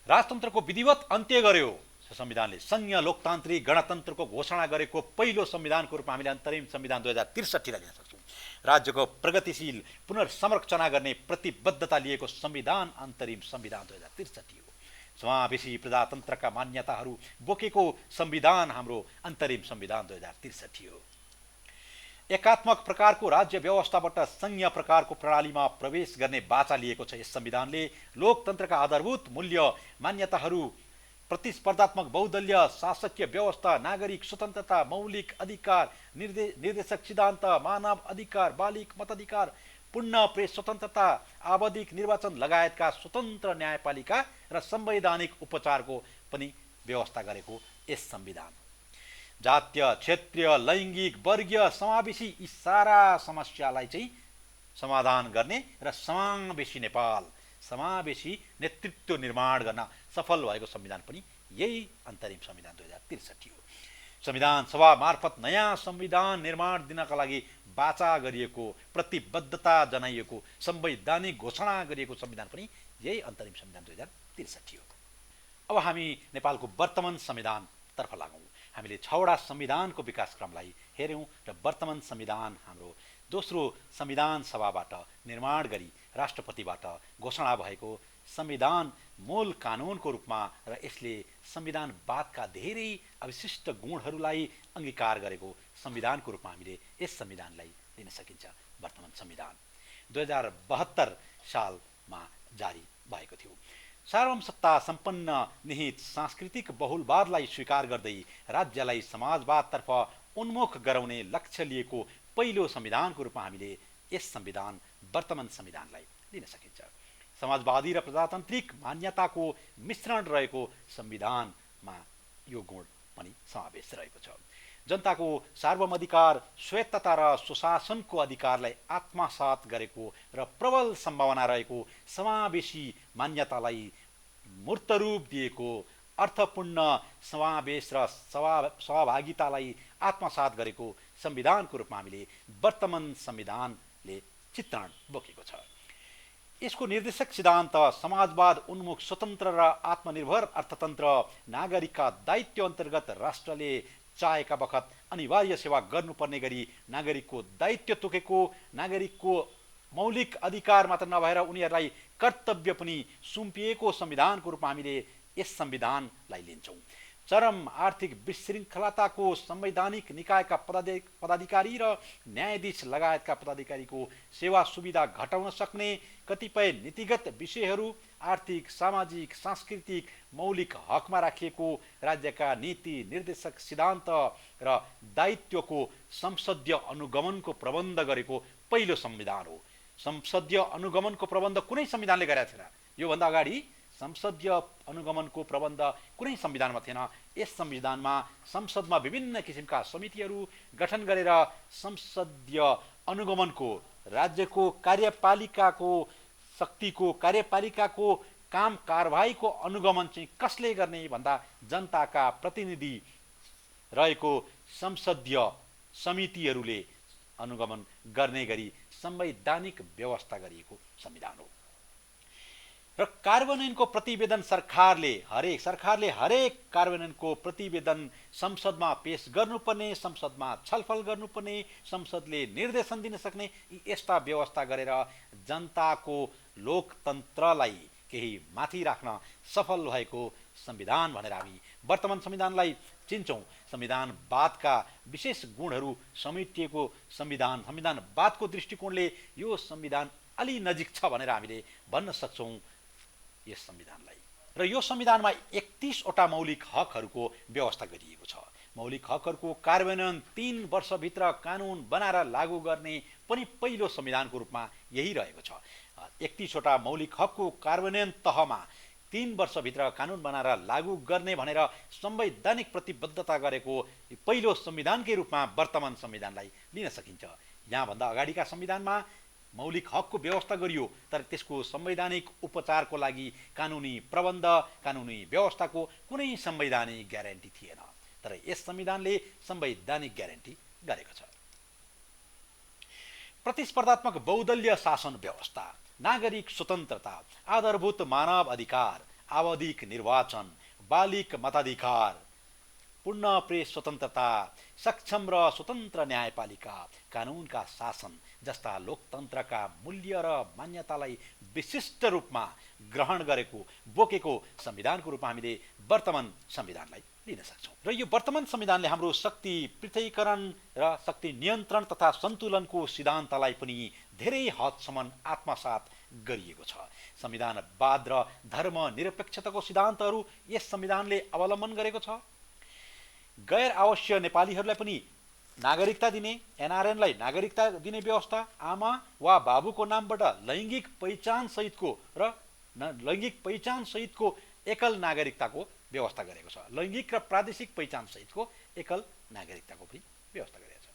Speaker 1: राजतन्त्रको विधिवत अन्त्य गर्यो संविधानले। संघीय लोकतान्त्रिक गणतन्त्रको घोषणा गरेको पहिलो संविधानको रूपमा हामीले अन्तरिम संविधान 2063 लाई लिन सक्छौँ। राज्यको प्रगतिशील पुनर्संरचना गर्ने प्रतिबद्धता लिएको संविधान अन्तरिम संविधान 2063 हो। समावेशी प्रजातन्त्रका मान्यताहरू बोकेको संविधान हाम्रो अन्तरिम संविधान 2063 हो। एकात्मक प्रकारको राज्य व्यवस्थाबाट संघीय प्रकारको प्रणालीमा प्रवेश गर्ने बाचा लिएको छ। यस संविधानले लोकतन्त्रका आधारभूत मूल्य मान्यताहरू, प्रतिस्पर्धात्मक बहुदलीय शासकीय व्यवस्था, नागरिक स्वतन्त्रता, मौलिक अधिकार, निर्देशक सिद्धान्त, मानव अधिकार, बालिक मताधिकार, पूर्ण प्रेस स्वतन्त्रता, आवधिक निर्वाचन लगायतका स्वतन्त्र न्यायपालिका र संवैधानिक उपचारको पनि व्यवस्था गरेको यस संविधान जातीय, क्षेत्रीय, लैङ्गिक, वर्गीय, समावेशी यी सारा समस्यालाई चाहिँ समाधान गर्ने र समावेशी नेपाल, समावेशी नेतृत्व निर्माण गर्न सफल भएको संविधान पनि यही अन्तरिम संविधान 2063 हो। संविधान सभा मार्फत नयाँ संविधान निर्माण दिनका लागि बाचा गरिएको, प्रतिबद्धता जनाइएको, संवैधानिक घोषणा गरिएको संविधान पनि यही अन्तरिम संविधान 2063 हो। अब हामी नेपालको वर्तमान संविधानतर्फ लागौँ। हामीले 6वटा संविधानको विकासक्रमलाई हेर्यौं र वर्तमान संविधान हाम्रो दोस्रो संविधान सभाबाट निर्माण गरी राष्ट्रपतिबाट घोषणा भएको संविधान मूल कानुनको रूपमा र यसले संविधानवादका धेरै अविशिष्ट गुणहरूलाई अंगीकार गरेको संविधानको रूपमा हामीले यस संविधानलाई लिन सकिन्छ। वर्तमान संविधान 2072 सालमा जारी भएको थियो। सार्वभौमसत्ता सम्पन्न निहित सांस्कृतिक बहुलवादलाई स्वीकार गर्दै राज्यलाई समाजवादतर्फ उन्मुख गराउने लक्ष्य लिएको पहिलो संविधानको रूपमा हामीले यस संविधान वर्तमान संविधानलाई लिन सकिन्छ। समाजवादी र प्रजातान्त्रिक मान्यताको मिश्रण रहेको संविधानमा यो गुण पनि समावेश रहेको छ। जनताको सार्वभौमाधिकार, स्वायत्तता र सुशासनको अधिकारलाई आत्मसात गरेको र प्रबल सम्भावना रहेको समावेशी मान्यतालाई मूर्त रूप दिएको, अर्थपूर्ण समावेश र सहभागितालाई आत्मसात गरेको संविधानको रूपमा हामीले वर्तमान संविधानले चित्रण बोकेको छ। यसको निर्देशक सिद्धान्त समाजवाद उन्मुख स्वतन्त्र र आत्मनिर्भर अर्थतन्त्र, नागरिकका दायित्व अन्तर्गत राष्ट्रले चाहेका बखत अनिवार्य सेवा गर्नुपर्ने गरी नागरिकको दायित्व तोकेको, नागरिकको मौलिक अधिकार मात्र नभएर उनीहरूलाई कर्तव्य पनि सुम्पिएको संविधानको रूपमा हामीले यस संविधानलाई लिन्छौँ। चरम आर्थिक विशृङ्खलताको संवैधानिक निकायका पदाधिकारी र न्यायाधीश लगायतका पदाधिकारीको सेवा सुविधा घटाउन सक्ने कतिपय नीतिगत विषयहरू आर्थिक, सामाजिक, सांस्कृतिक मौलिक हकमा राखिएको राज्यका नीति निर्देशक सिद्धान्त र दायित्वको संसदीय अनुगमनको प्रबन्ध गरेको पहिलो संविधान हो। संसदीय अनुगमनको प्रबन्ध कुनै संविधानले गरेका थिएन। योभन्दा अगाडि संसदीय अनुगमनको प्रबन्ध कुनै संविधानमा थिएन। यस संविधानमा संसदमा विभिन्न किसिमका समितिहरू गठन गरेर संसदीय अनुगमनको, राज्यको कार्यपालिकाको शक्तिको, कार्यपालिकाको काम कारबाहीको अनुगमन चाहिँ कसले गर्ने भन्दा जनताका प्रतिनिधि रहेको संसदीय समितिहरूले अनुगमन गर्ने गरी संवैधानिक व्यवस्था गरिएको संविधान हो। र कार्यान्वयनको प्रतिवेदन सरकारले हरेक कार्यान्वयनको प्रतिवेदन संसदमा पेश गर्नुपर्ने, संसदमा छलफल गर्नुपर्ने, संसदले निर्देशन दिन सक्ने यस्ता व्यवस्था गरेर जनताको लोकतन्त्रलाई केही माथि राख्न सफल भएको संविधान भनेर हामी वर्तमान संविधानलाई चिन्छौँ। संविधानवादका विशेष गुणहरू समेटिएको संविधानवादको दृष्टिकोणले यो संविधान अलि नजिक छ भनेर हामीले भन्न सक्छौँ यस संविधानलाई। र यो संविधानमा 31 वटा मौलिक हकहरूको व्यवस्था गरिएको छ। मौलिक हकहरूको कार्यान्वयन 3 वर्षभित्र कानुन बनाएर लागू गर्ने पनि पहिलो संविधानको रूपमा यही रहेको छ। 31 वटा मौलिक हकको कार्यान्वयन तहमा 3 वर्षभित्र कानुन बनाएर लागू गर्ने भनेर संवैधानिक प्रतिबद्धता गरेको पहिलो संविधानकै रूपमा वर्तमान संविधानलाई लिन सकिन्छ। यहाँभन्दा अगाडिका संविधानमा मौलिक हकको व्यवस्था गरियो तर त्यसको संवैधानिक उपचारको लागि कानुनी प्रबन्ध, कानुनी व्यवस्थाको कुनै संवैधानिक ग्यारेन्टी थिएन। तर यस संविधानले संवैधानिक ग्यारेन्टी गरेको छ। प्रतिस्पर्धात्मक बहुदलीय शासन व्यवस्था, नागरिक स्वतन्त्रता, आधारभूत मानव अधिकार, आवधिक निर्वाचन, बालिक मताधिकार, पूर्ण प्रेस स्वतन्त्रता, सक्षम र स्वतन्त्र न्यायपालिका, कानुनका शासन जस्ता लोकतन्त्रका मूल्य र मान्यतालाई विशिष्ट रूपमा ग्रहण गरेको बोकेको संविधानको रूपमा हामीले वर्तमान संविधानलाई लिन सक्छौँ। र यो वर्तमान संविधानले हाम्रो शक्ति पृथकीकरण र शक्ति नियन्त्रण तथा सन्तुलनको सिद्धान्तलाई पनि धेरै हदसम्म आत्मसात गरिएको छ। संविधानवाद र धर्मनिरपेक्षताको सिद्धान्तहरू यस संविधानले अवलम्बन गरेको छ। गैर आवासीय नेपालीहरूलाई पनि नागरिकता दिने, एनआरएनलाई नागरिकता दिने व्यवस्था, आमा वा बाबुको नामबाट लैङ्गिक पहिचान सहितको एकल नागरिकताको व्यवस्था गरेको छ। लैङ्गिक र प्रादेशिक पहिचान सहितको एकल नागरिकताको पनि व्यवस्था गरेको छ।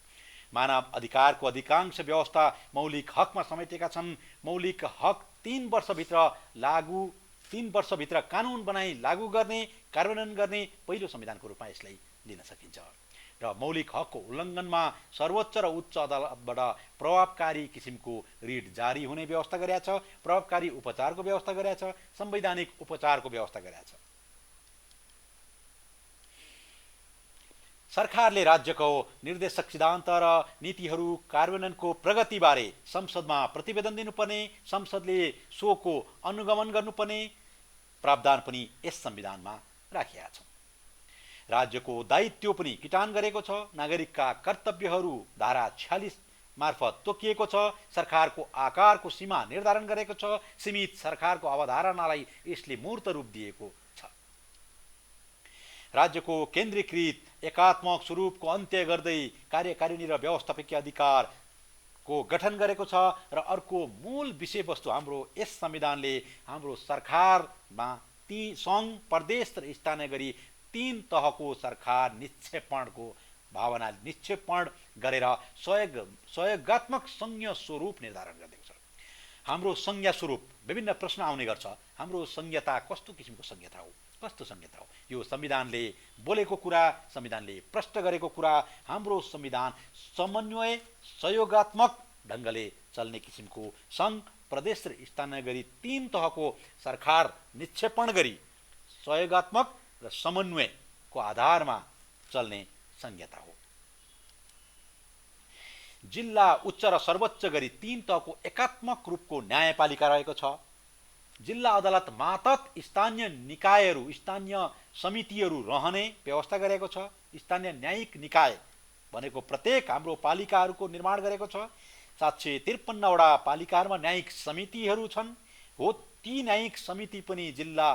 Speaker 1: मानव अधिकारको अधिकांश व्यवस्था मौलिक हकमा समेटेका छन्। मौलिक हक 3 वर्षभित्र कानुन बनाई लागू गर्ने, कार्यान्वयन गर्ने पहिलो संविधानको रूपमा यसलाई लिन सकिन्छ। र मौलिक हकको उल्लङ्घनमा सर्वोच्च र उच्च अदालतबाट प्रभावकारी किसिमको रिट जारी हुने व्यवस्था गरेका छ। प्रभावकारी उपचारको व्यवस्था गरेका छ। संवैधानिक उपचारको व्यवस्था गरेका छ। सरकारले राज्यको निर्देशक सिद्धान्त र नीतिहरू कार्यान्वयनको प्रगतिबारे संसदमा प्रतिवेदन दिनुपर्ने, संसदले सोको अनुगमन गर्नुपर्ने प्रावधान पनि यस संविधानमा राखिएको छ। राज्यको दायित्व पनि किटान गरेको छ। नागरिकका कर्तव्यहरू धारा 46 मार्फत तोकिएको छ। सरकारको आकारको सीमा निर्धारण गरेको छ। सीमित सरकारको अवधारणालाई यसले मूर्त रूप दिएको छ। राज्यको केन्द्रीकृत एकात्मक स्वरूपको अन्त्य गर्दै कार्यकारिणी र व्यवस्थापकीय अधिकारको गठन गरेको छ। र अर्को मूल विषयवस्तु हाम्रो यस संविधानले हाम्रो सरकारमा ती सङ्घ, प्रदेश र स्थानीय गरी 3 तहको सरकार निक्षेपणको भावना निक्षेपण गरेर सहयोगात्मक संघीय स्वरूप निर्धारण गरिदिएको छ। हाम्रो संघीय स्वरूप विभिन्न प्रश्न आउने गर्छ। हाम्रो संघीयता कस्तो किसिमको संघीयता हो, कस्तो संघीयता हो? यो संविधानले बोलेको कुरा, संविधानले प्रश्न गरेको कुरा, हाम्रो संविधान समन्वय सहयोगात्मक ढङ्गले चल्ने किसिमको सङ्घ, प्रदेश र स्थानीय गरी 3 तहको सरकार निक्षेपण गरी सहयोगात्मक र समन्वयको आधारमा चल्ने संहिता हो। जिल्ला, उच्च र सर्वोच्च गरी 3 तहको एकात्मक रूपको न्यायपालिका रहेको छ। जिल्ला अदालत मातहत स्थानीय निकायहरू, स्थानीय समितिहरू रहने व्यवस्था गरेको छ। स्थानीय न्यायिक निकाय भनेको प्रत्येक हाम्रो पालिकाहरूको निर्माण गरेको छ। 753 वटा पालिकाहरूमा न्यायिक समितिहरू छन्। हो, ती न्यायिक समिति पनि जिल्ला,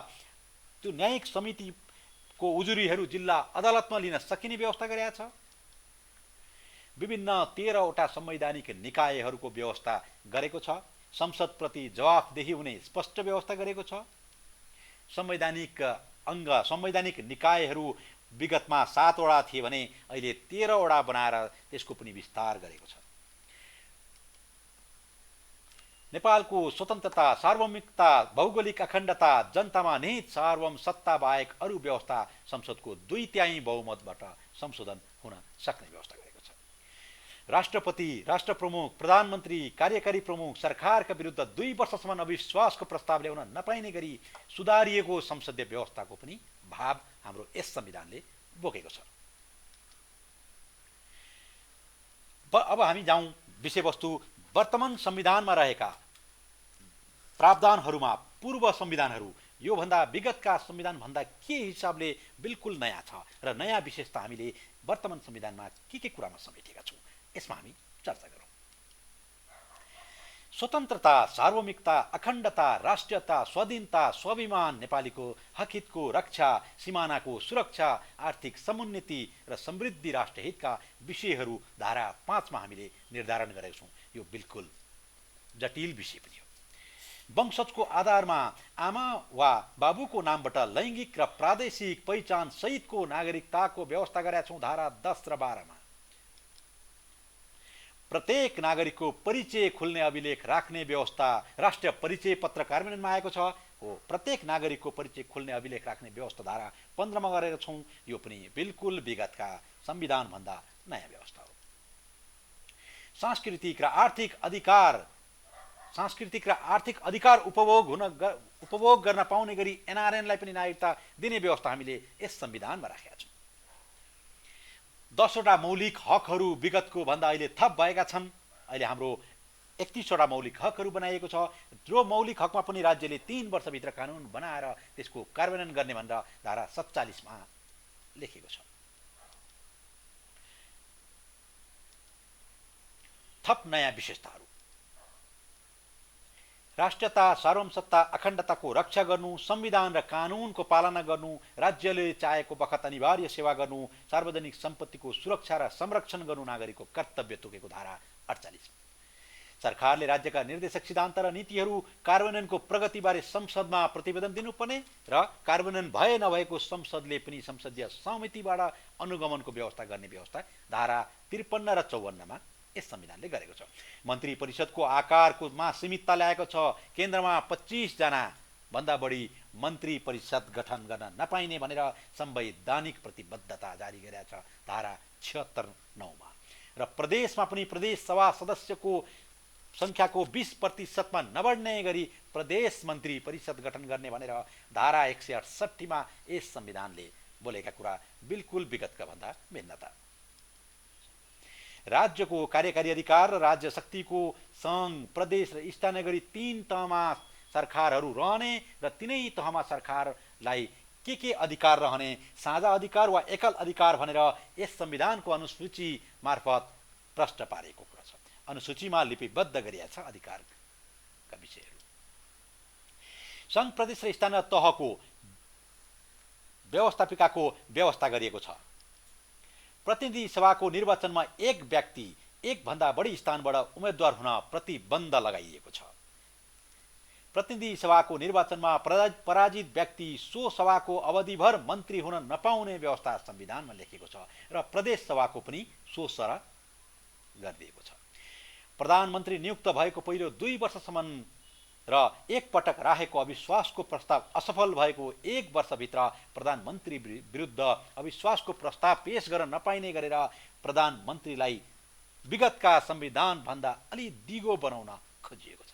Speaker 1: त्यो न्यायिक समितिको उजुरीहरू जिल्ला अदालतमा लिन सकिने व्यवस्था गरेको छ। विभिन्न 13 वटा संवैधानिक निकायहरूको व्यवस्था गरेको छ। संसदप्रति जवाफदेही हुने स्पष्ट व्यवस्था गरेको छ। संवैधानिक अङ्ग, संवैधानिक निकायहरू विगतमा 7 वटा थिए भने अहिले 13 वटा बनाएर त्यसको पनि विस्तार गरेको छ। नेपालको स्वतन्त्रता, सार्वभौमिकता, भौगोलिक अखण्डता, जनतामा निहित सार्वभौम सत्ता बाहेक अरू व्यवस्था संसदको 2/3 बहुमतबाट संशोधन हुन सक्ने व्यवस्था गरेको छ। राष्ट्रपति, राष्ट्र प्रमुख, प्रधानमन्त्री, कार्यकारी प्रमुख सरकारका विरुद्ध 2 वर्षसम्म अविश्वासको प्रस्ताव ल्याउन नपाइने गरी सुधारिएको संसदीय व्यवस्थाको पनि भाव हाम्रो यस संविधानले बोकेको छ। अब हामी जाउँ विषयवस्तु वर्तमान संविधानमा रहेका प्रावधानहरूमा। पूर्व संविधानहरू योभन्दा विगतका संविधानभन्दा के हिसाबले बिल्कुल नयाँ छ र नयाँ विशेषता हामीले वर्तमान संविधानमा के कुरामा समेटेका छौँ, यसमा हामी चर्चा गरौँ। स्वतन्त्रता, सार्वभौमिकता, अखण्डता, राष्ट्रियता, स्वाधीनता, स्वाभिमान, नेपालीको हकहितको रक्षा, सिमानाको सुरक्षा, आर्थिक समुन्नति र समृद्धि राष्ट्रहितका विषयहरू धारा 5 मा हामीले निर्धारण गरेका छौँ। यो बिल्कुल जटिल विषय पनि हो। वंशजको आधारमा आमा वा बाबुको नामबाट लैङ्गिक र प्रादेशिक पहिचान सहितको नागरिकताको व्यवस्था गरेका छौँ धारा 10 र 12 मा। प्रत्येक नागरिकको परिचय खुल्ने अभिलेख राख्ने व्यवस्था राष्ट्रिय परिचय पत्र कार्यान्वयनमा आएको छ। हो, प्रत्येक नागरिकको परिचय खुल्ने अभिलेख राख्ने व्यवस्था धारा 15 मा गरेका छौँ। यो पनि बिल्कुल विगतका संविधानभन्दा नयाँ व्यवस्था हो। सांस्कृतिक र आर्थिक अधिकार उपभोग गर्न पाउने गरी एनआरएनलाई पनि नागरिकता दिने व्यवस्था हामीले यस संविधानमा राखेका छौँ। 10 वटा मौलिक हकहरू विगतको भन्दा अहिले थप भएका छन्। अहिले हाम्रो 31 वटा मौलिक हकहरू बनाइएको छ। जो मौलिक हकमा पनि राज्यले 3 वर्षभित्र कानुन बनाएर त्यसको कार्यान्वयन गर्ने भनेर धारा 47 मा लेखेको छ। थप नयाँ विशेषताहरू: राष्ट्रियता, सार्वभौमसत्ता, अखण्डताको रक्षा गर्नु, संविधान र कानुनको पालना गर्नु, राज्यले चाहेको बखत अनिवार्य सेवा गर्नु, सार्वजनिक सम्पत्तिको सुरक्षा र संरक्षण गर्नु नागरिकको कर्तव्य तोकेको धारा 48। सरकारले राज्यका निर्देशक सिद्धान्त र नीतिहरू कार्यान्वयनको प्रगतिबारे संसदमा प्रतिवेदन दिनुपर्ने र कार्यान्वयन भए नभएको संसदले पनि संसदीय समितिबाट अनुगमनको व्यवस्था गर्ने व्यवस्था धारा 53 र 54 मा यस संविधानले गरेको छ। मन्त्री परिषदको आकारकोमा सीमितता ल्याएको छ। केन्द्रमा 25 जना भन्दा बढी मन्त्री परिषद गठन गर्न नपाइने भनेर संवैधानिक प्रतिबद्धता जारी गरेको छ धारा 76/9 मा। र प्रदेशमा पनि प्रदेश सभा सदस्यको संख्याको 20% मा नबढ्ने गरी प्रदेश मन्त्री परिषद गठन गर्ने भनेर धारा 168 मा यस संविधानले बोलेका कुरा बिल्कुल विगतका भन्दा भिन्नता। राज्यको कार्यकारी अधिकार र राज्य शक्तिको सङ्घ, प्रदेश र स्थानीय गरी 3 तहमा सरकारहरू रहने र तिनै तहमा सरकारलाई के अधिकार रहने, साझा अधिकार वा एकल अधिकार भनेर यस संविधानको अनुसूची मार्फत प्रश्न पारेको कुरा छ। अनुसूचीमा लिपिबद्ध गरिएको छ अधिकारका विषयहरू। सङ्घ, प्रदेश र स्थानीय तहको व्यवस्थापिकाको व्यवस्था गरिएको छ। प्रतिनिधि सभाको निर्वाचनमा एक व्यक्ति एक भन्दा बढी स्थानबाट उम्मेदवार हुन प्रतिबन्ध लगाइएको छ। प्रतिनिधि सभाको निर्वाचनमा पराजित व्यक्ति सो सभाको अवधिभर मन्त्री हुन नपाउने व्यवस्था संविधानमा लेखिएको छ र प्रदेश सभाको पनि सो सरह गरिदिएको छ। प्रधानमन्त्री नियुक्त भएको पहिलो 2 वर्षसम्म र एक पटक राखेको अविश्वासको प्रस्ताव असफल भएको 1 वर्षभित्र प्रधानमन्त्री विरुद्ध अविश्वासको प्रस्ताव पेश गर्न नपाइने गरेर प्रधानमन्त्रीलाई विगतका संविधान भन्दा अलि दिगो बनाउन खोजिएको छ।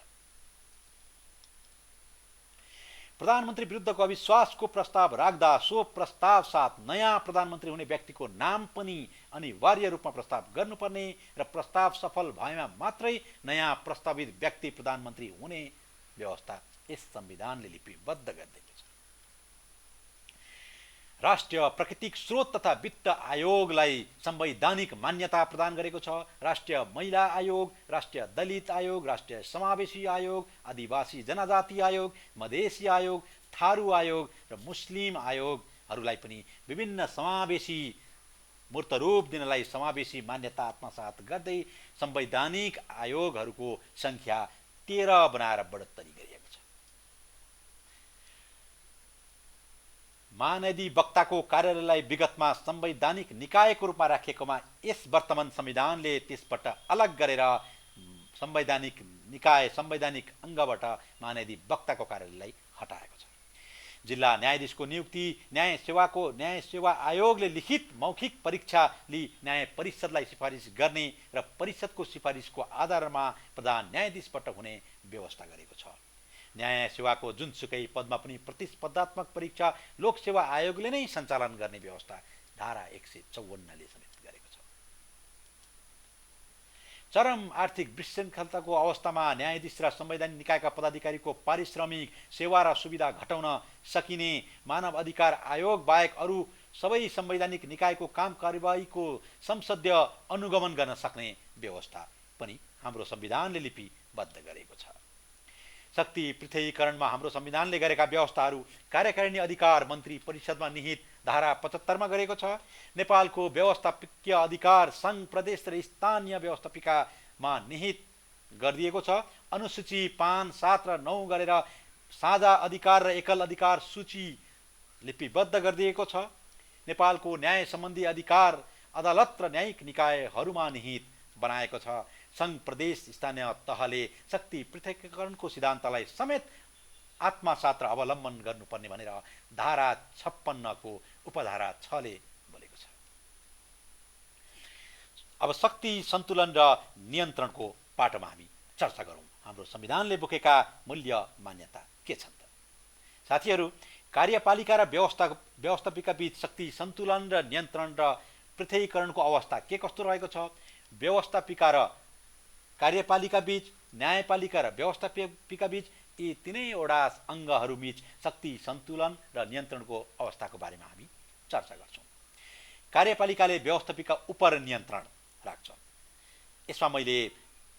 Speaker 1: प्रधानमन्त्री विरुद्धको अविश्वासको प्रस्ताव राख्दा सो प्रस्ताव साथ नयाँ प्रधानमन्त्री हुने व्यक्तिको नाम पनि अनिवार्य रूपमा प्रस्ताव गर्नुपर्ने र प्रस्ताव सफल भएमा मात्रै नयाँ प्रस्तावित व्यक्ति प्रधानमन्त्री हुने व्यवस्था यस संविधानले लिपिबद्ध गरिदिएको छ। राष्ट्रिय प्राकृतिक स्रोत तथा वित्त आयोगलाई संवैधानिक मान्यता प्रदान गरेको छ। राष्ट्रिय महिला आयोग, राष्ट्रिय दलित आयोग, राष्ट्रिय समावेशी आयोग, आदिवासी जनजाति आयोग, मधेसी आयोग, थारू आयोग र मुस्लिम आयोगहरूलाई पनि विभिन्न समावेशी मूर्त रूप दिनलाई समावेशी मान्यता आत्मसात गर्दै संवैधानिक आयोगहरूको संख्या 13 बनाएर बढोत्तरी गरिएको छ। महाधिवक्ताको कार्यालयलाई विगतमा संवैधानिक निकायको रूपमा राखिएकोमा यस वर्तमान संविधानले त्यसबाट अलग गरेर संवैधानिक निकाय, संवैधानिक अङ्गबाट महाधिवक्ताको कार्यालयलाई हटाएको छ। जिल्ला न्यायाधीशको नियुक्ति न्याय सेवा आयोगले लिखित मौखिक परीक्षा लिई न्याय परिषदलाई सिफारिस गर्ने र परिषदको सिफारिसको आधारमा प्रधान न्यायाधीशबाट हुने व्यवस्था गरेको छ। न्याय सेवाको जुनसुकै पदमा पनि प्रतिस्पर्धात्मक परीक्षा लोकसेवा आयोगले नै सञ्चालन गर्ने व्यवस्था धारा 154 ले समेत गरेको छ। चरम आर्थिक विशृङ्खलताको अवस्थामा न्यायाधीश र संवैधानिक निकायका पदाधिकारीको पारिश्रमिक, सेवा र सुविधा घटाउन सकिने मानव अधिकार आयोग बाहेक अरू सबै संवैधानिक निकायको काम कारबाहीको संसदीय अनुगमन गर्न सक्ने व्यवस्था पनि हाम्रो संविधानले लिपिबद्ध गरेको छ। शक्ति पृथकीकरणमा हाम्रो संविधानले गरेका व्यवस्थाहरू कार्यकारिणी अधिकार मन्त्री परिषदमा निहित धारा 75 मा गरेको छ। नेपालको व्यवस्थापकीय अधिकार सङ्घ, प्रदेश र स्थानीय व्यवस्थापिकामा निहित गरिदिएको छ। अनुसूची 5, 7 र 9 गरेर साझा अधिकार र एकल अधिकार सूची लिपिबद्ध गरिदिएको छ। नेपालको न्याय सम्बन्धी अधिकार अदालत र न्यायिक निकायहरूमा निहित बनाएको छ। सङ्घ, प्रदेश, स्थानीय तहले शक्ति पृथकीकरणको सिद्धान्तलाई समेत आत्मसात र अवलम्बन गर्नुपर्ने भनेर धारा 56 को उपधारा 6 ले बोलेको छ। अब शक्ति सन्तुलन र नियन्त्रणको पाटोमा हामी चर्चा गरौँ। हाम्रो संविधानले बोकेका मूल्य मान्यता के छन् त? साथीहरू, कार्यपालिका र व्यवस्थापिका बीच शक्ति सन्तुलन र नियन्त्रण र पृथकीकरणको अवस्था के कस्तो रहेको छ? व्यवस्थापिका र कार्यपालिका बीच, न्यायपालिका र व्यवस्थापिका बीच यी तीनैवटा अङ्गहरूबीच शक्ति सन्तुलन र नियन्त्रणको अवस्थाको बारेमा हामी चर्चा गर्छौँ। कार्यपालिकाले व्यवस्थापिका उप नियन्त्रण राख्छ। यसमा मैले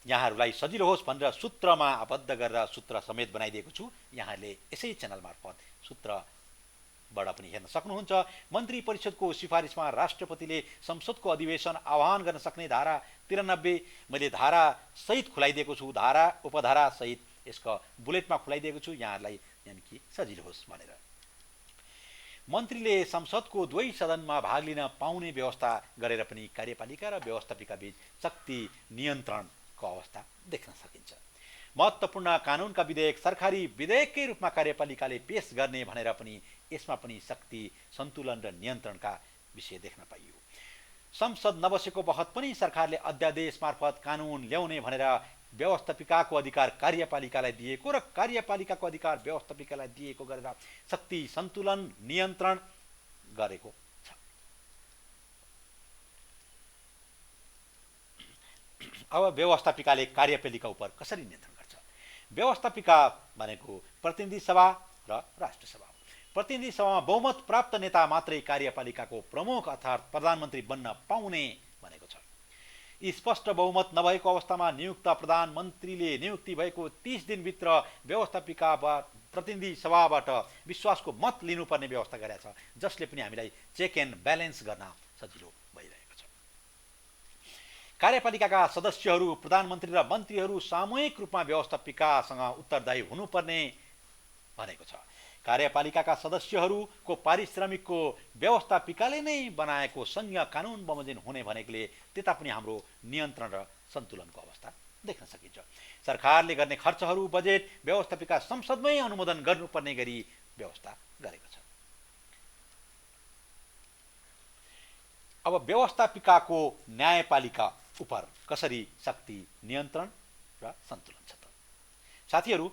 Speaker 1: यहाँहरूलाई सजिलो होस् भनेर सूत्रमा आबद्ध गरेर सूत्र समेत बनाइदिएको छु। यहाँले यसै च्यानल मार्फत सूत्रबाट पनि हेर्न सक्नुहुन्छ। मन्त्री परिषदको सिफारिसमा राष्ट्रपतिले संसदको अधिवेशन आह्वान गर्न सक्ने धारा 93 मैले धारा सहित खुलाइदिएको छु। धारा उपधारा सहित यसको बुलेटमा खुलाइदिएको छु यहाँहरूलाई, यानि कि सजिलो होस् भनेर। मन्त्रीले संसदको 2 सदनमा भाग लिन पाउने व्यवस्था गरेर पनि कार्यपालिका र व्यवस्थापिका बीच शक्ति नियन्त्रणको अवस्था देख्न सकिन्छ। महत्त्वपूर्ण कानुनका विधेयक सरकारी विधेयककै रूपमा कार्यपालिकाले पेश गर्ने भनेर पनि यसमा पनि शक्ति सन्तुलन र नियन्त्रणका विषय देख्न पाइयो। संसद नबसेको बखत पनि सरकारले अध्यादेश मार्फत कानुन ल्याउने भनेर व्यवस्थापिकाको अधिकार कार्यपालिकालाई दिएको र कार्यपालिकाको अधिकार व्यवस्थापिकालाई दिएको गरेर शक्ति सन्तुलन नियन्त्रण गरेको अब व्यवस्थापिकाले कार्यपालिका उप कसरी नियन्त्रण गर्छ? व्यवस्थापिका भनेको प्रतिनिधि सभा र राष्ट्र सभा हो। प्रतिनिधि सभामा बहुमत प्राप्त नेता मात्रै कार्यपालिकाको प्रमुख अर्थात् प्रधानमन्त्री बन्न पाउने भनेको छ। स्पष्ट बहुमत नभएको अवस्थामा नियुक्त प्रधानमन्त्रीले नियुक्ति भएको 30 दिनभित्र व्यवस्थापिका प्रतिनिधि सभाबाट विश्वासको मत लिनुपर्ने व्यवस्था गरेको छ, जसले पनि हामीलाई चेक एन्ड ब्यालेन्स गर्न सजिलो भइरहेको छ। कार्यपालिकाका सदस्यहरू प्रधानमन्त्री र मन्त्रीहरू सामूहिक रूपमा व्यवस्थापिकासँग उत्तरदायी हुनुपर्ने भनेको छ। कार्यपालिकाका सदस्यहरूको पारिश्रमिकको व्यवस्थापिकाले नै बनाएको संघीय कानुन बमोजिम हुने भनेकोले त्यता पनि हाम्रो नियन्त्रण र सन्तुलनको अवस्था देख्न सकिन्छ। सरकारले गर्ने खर्चहरू बजेट व्यवस्थापिका संसदमै अनुमोदन गर्नुपर्ने गरी व्यवस्था गरेको छ। अब व्यवस्थापिकाको न्यायपालिका उप कसरी शक्ति नियन्त्रण र सन्तुलन छ त? साथीहरू,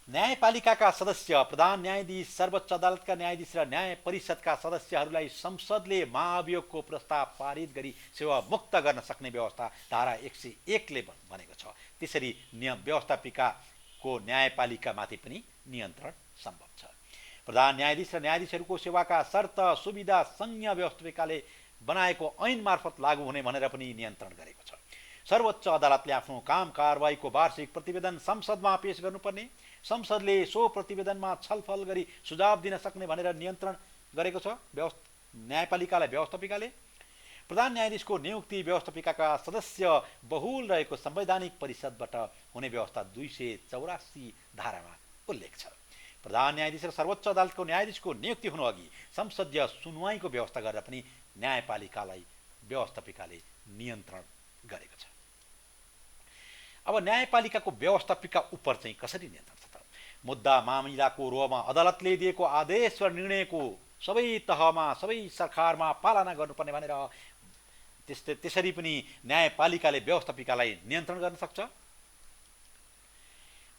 Speaker 1: न्यायपालिकाका सदस्य प्रधान न्यायाधीश, सर्वोच्च अदालतका न्यायाधीश र न्याय परिषदका सदस्यहरूलाई संसदले महाभियोगको प्रस्ताव पारित गरी सेवा मुक्त गर्न सक्ने व्यवस्था धारा 101 ले भनेको छ। त्यसरी व्यवस्थापिकाको न्यायपालिकामाथि पनि नियन्त्रण सम्भव छ। प्रधान न्यायाधीश र न्यायाधीशहरूको सेवाका शर्त सुविधा संघीय व्यवस्थापिकाले बनाएको ऐन मार्फत लागू हुने भनेर पनि नियन्त्रण गरेको छ। सर्वोच्च अदालतले आफ्नो काम कारबाहीको वार्षिक प्रतिवेदन संसदमा पेश गर्नुपर्ने, संसदले सो प्रतिवेदनमा छलफल गरी सुझाव दिन सक्ने भनेर नियन्त्रण गरेको छ न्यायपालिकालाई व्यवस्थापिकाले। प्रधान न्यायाधीशको नियुक्ति व्यवस्थापिकाका सदस्य बहुल रहेको संवैधानिक परिषदबाट हुने व्यवस्था 284 धारामा उल्लेख छ। प्रधान न्यायाधीश र सर्वोच्च अदालतको न्यायाधीशको नियुक्ति हुनुअघि संसदीय सुनवाईको व्यवस्था गरेर पनि न्यायपालिकालाई व्यवस्थापिकाले नियन्त्रण गरेको छ। अब न्यायपालिकाको व्यवस्थापिका उप चाहिँ कसरी नियन्त्रण छ त? मुद्दा मामिलाको रोमा अदालतले दिएको आदेश र निर्णयको सबै तहमा सबै सरकारमा पालना गर्नुपर्ने भनेर त्यसरी पनि न्यायपालिकाले व्यवस्थापिकालाई नियन्त्रण गर्न सक्छ।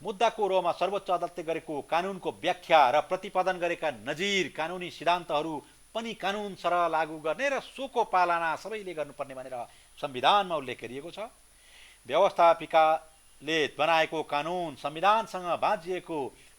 Speaker 1: मुद्दाको रोमा सर्वोच्च अदालतले गरेको कानुनको व्याख्या र प्रतिपादन गरेका नजिर कानुनी सिद्धान्तहरू पनि कानुन सरह लागू गर्ने र सोको पालना सबैले गर्नुपर्ने भनेर संविधानमा उल्लेख गरिएको छ। व्यवस्थापिकाले बनाएको कानुन संविधानसँग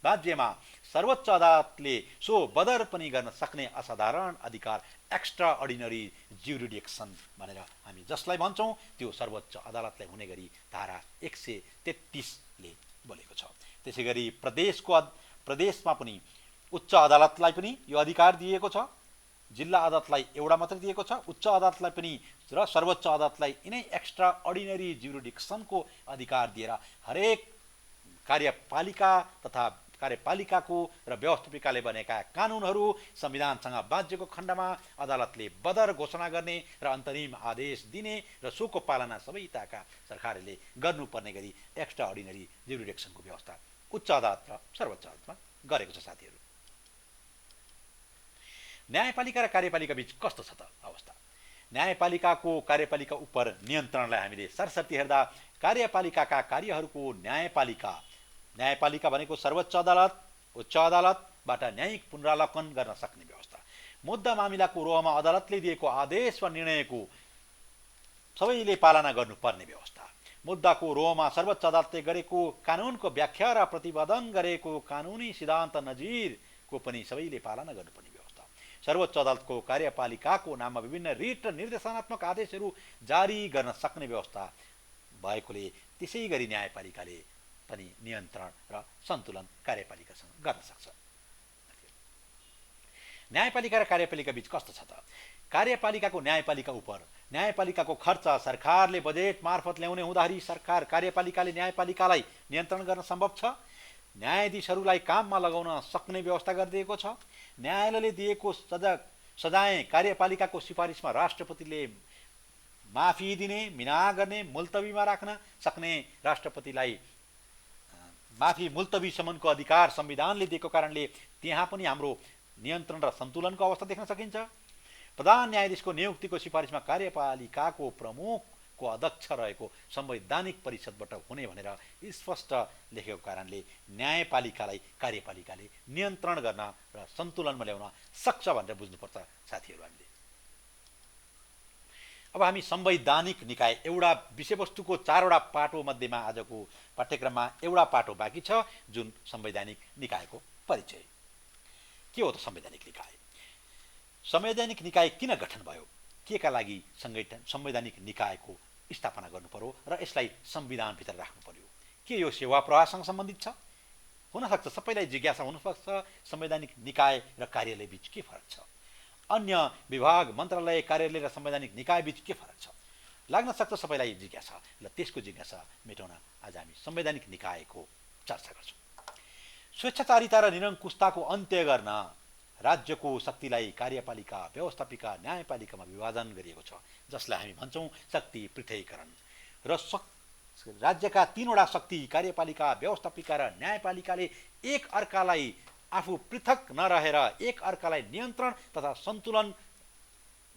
Speaker 1: बाध्यमा सर्वोच्च अदालतले सो बदर पनि गर्न सक्ने असाधारण अधिकार एक्स्ट्रा अर्डिनरी ज्युरिडिक्सन भनेर हामी जसलाई भन्छौँ त्यो सर्वोच्च अदालतलाई हुने गरी धारा 133 ले बोलेको छ। त्यसै गरी प्रदेशमा पनि उच्च अदालतलाई पनि यो अधिकार दिएको छ। जिल्ला अदालतलाई एउटा मात्र दिएको छ। उच्च अदालतलाई पनि र सर्वोच्च अदालतलाई यिनै एक्स्ट्रा अर्डिनरी ज्युरिडिक्सनको अधिकार दिएर हरेक कार्यपालिका तथा कार्यपालिकाको र व्यवस्थापिकाले बनेका कानुनहरू संविधानसँग बाध्यको खण्डमा अदालतले बदर घोषणा गर्ने र अन्तरिम आदेश दिने र सोको पालना सबै तहका सरकारले गर्नुपर्ने गरी एक्स्ट्रा अर्डिनरी ज्युरिडिक्सनको व्यवस्था उच्च अदालत र सर्वोच्च अदालतमा गरेको छ। साथीहरू, न्यायपालिका र कार्यपालिका बीच कस्तो छ त अवस्था? न्यायपालिकाको कार्यपालिका उप नियन्त्रणलाई हामीले सरसर्ती हेर्दा कार्यपालिकाका कार्यहरूको न्यायपालिका भनेको सर्वोच्च अदालत, उच्च अदालतबाट न्यायिक पुनरावलोकन गर्न सक्ने व्यवस्था, मुद्दा मामिलाको रोहमा अदालतले दिएको आदेश वा निर्णयको सबैले पालना गर्नुपर्ने व्यवस्था, मुद्दाको रोहमा सर्वोच्च अदालतले गरेको कानुनको व्याख्या र प्रतिपादन गरेको कानुनी सिद्धान्त नजिरको पनि सबैले पालना गर्नुपर्ने व्यवस्था, सर्वोच्च अदालतको कार्यपालिकाको नाममा विभिन्न रिट र निर्देशनात्मक आदेशहरू जारी गर्न सक्ने व्यवस्था भएकोले त्यसै गरी न्यायपालिकाले पनि नियन्त्रण र सन्तुलन कार्यपालिकासँग गर्न सक्छ। न्यायपालिका र कार्यपालिका बीच कस्तो छ त? कार्यपालिकाको न्यायपालिका उप न्यायपालिकाको खर्च सरकारले बजेट मार्फत ल्याउने हुँदाखेरि सरकार कार्यपालिकाले न्यायपालिकालाई नियन्त्रण गर्न सम्भव छ। न्यायाधीशहरूलाई काममा लगाउन सक्ने व्यवस्था गरिदिएको छ। न्यायालयले दिएको सजाय कार्यपालिकाको सिफारिसमा राष्ट्रपतिले माफी दिने, मिना गर्ने, मुल्तवीमा राख्न सक्ने राष्ट्रपतिलाई माफी मुल्तवीसम्मको अधिकार संविधानले दिएको कारणले त्यहाँ पनि हाम्रो नियन्त्रण र सन्तुलनको अवस्था देख्न सकिन्छ। प्रधान न्यायाधीशको नियुक्तिको सिफारिसमा कार्यपालिकाको प्रमुखको अध्यक्ष रहेको संवैधानिक परिषदबाट हुने भनेर स्पष्ट लेखेको कारणले न्यायपालिकालाई कार्यपालिकाले नियन्त्रण गर्न र सन्तुलनमा ल्याउन सक्छ भनेर बुझ्नुपर्छ साथीहरू। हामीले अब हामी संवैधानिक निकाय एउटा विषयवस्तुको 4वटा पाटो मध्येमा आजको पाठ्यक्रममा एउटा पाटो बाँकी छ, जुन संवैधानिक निकायको परिचय। के हो त संवैधानिक निकाय? संवैधानिक निकाय किन गठन भयो, केका लागि संवैधानिक निकायको स्थापना गर्नु पर्यो र यसलाई संविधानभित्र राख्नु पर्यो? के यो सेवा प्रवाहसँग सम्बन्धित छ? हुनसक्छ सबैलाई जिज्ञासा हुनसक्छ संवैधानिक निकाय र कार्यालय बीच के फरक छ, अन्य विभाग मन्त्रालय कार्यालय र संवैधानिक निकाय बीच के फरक छ लाग्न सक्छ सबैलाई जिज्ञासा। ल त्यसको जिज्ञासा मेटाउन आज हामी संवैधानिक निकायको चर्चा गर्छौँ। स्वेच्छाचारिता र निरङ्कुशताको अन्त्य गर्न राज्यको शक्तिलाई कार्यपालिका, व्यवस्थापिका, न्यायपालिकामा विभाजन गरिएको छ, जसलाई हामी भन्छौँ शक्ति पृथकीकरण। र राज्यका 3वटा शक्ति कार्यपालिका, व्यवस्थापिका र न्यायपालिकाले एक अर्कालाई आफू पृथक नरहेर एक अर्कालाई नियन्त्रण तथा सन्तुलन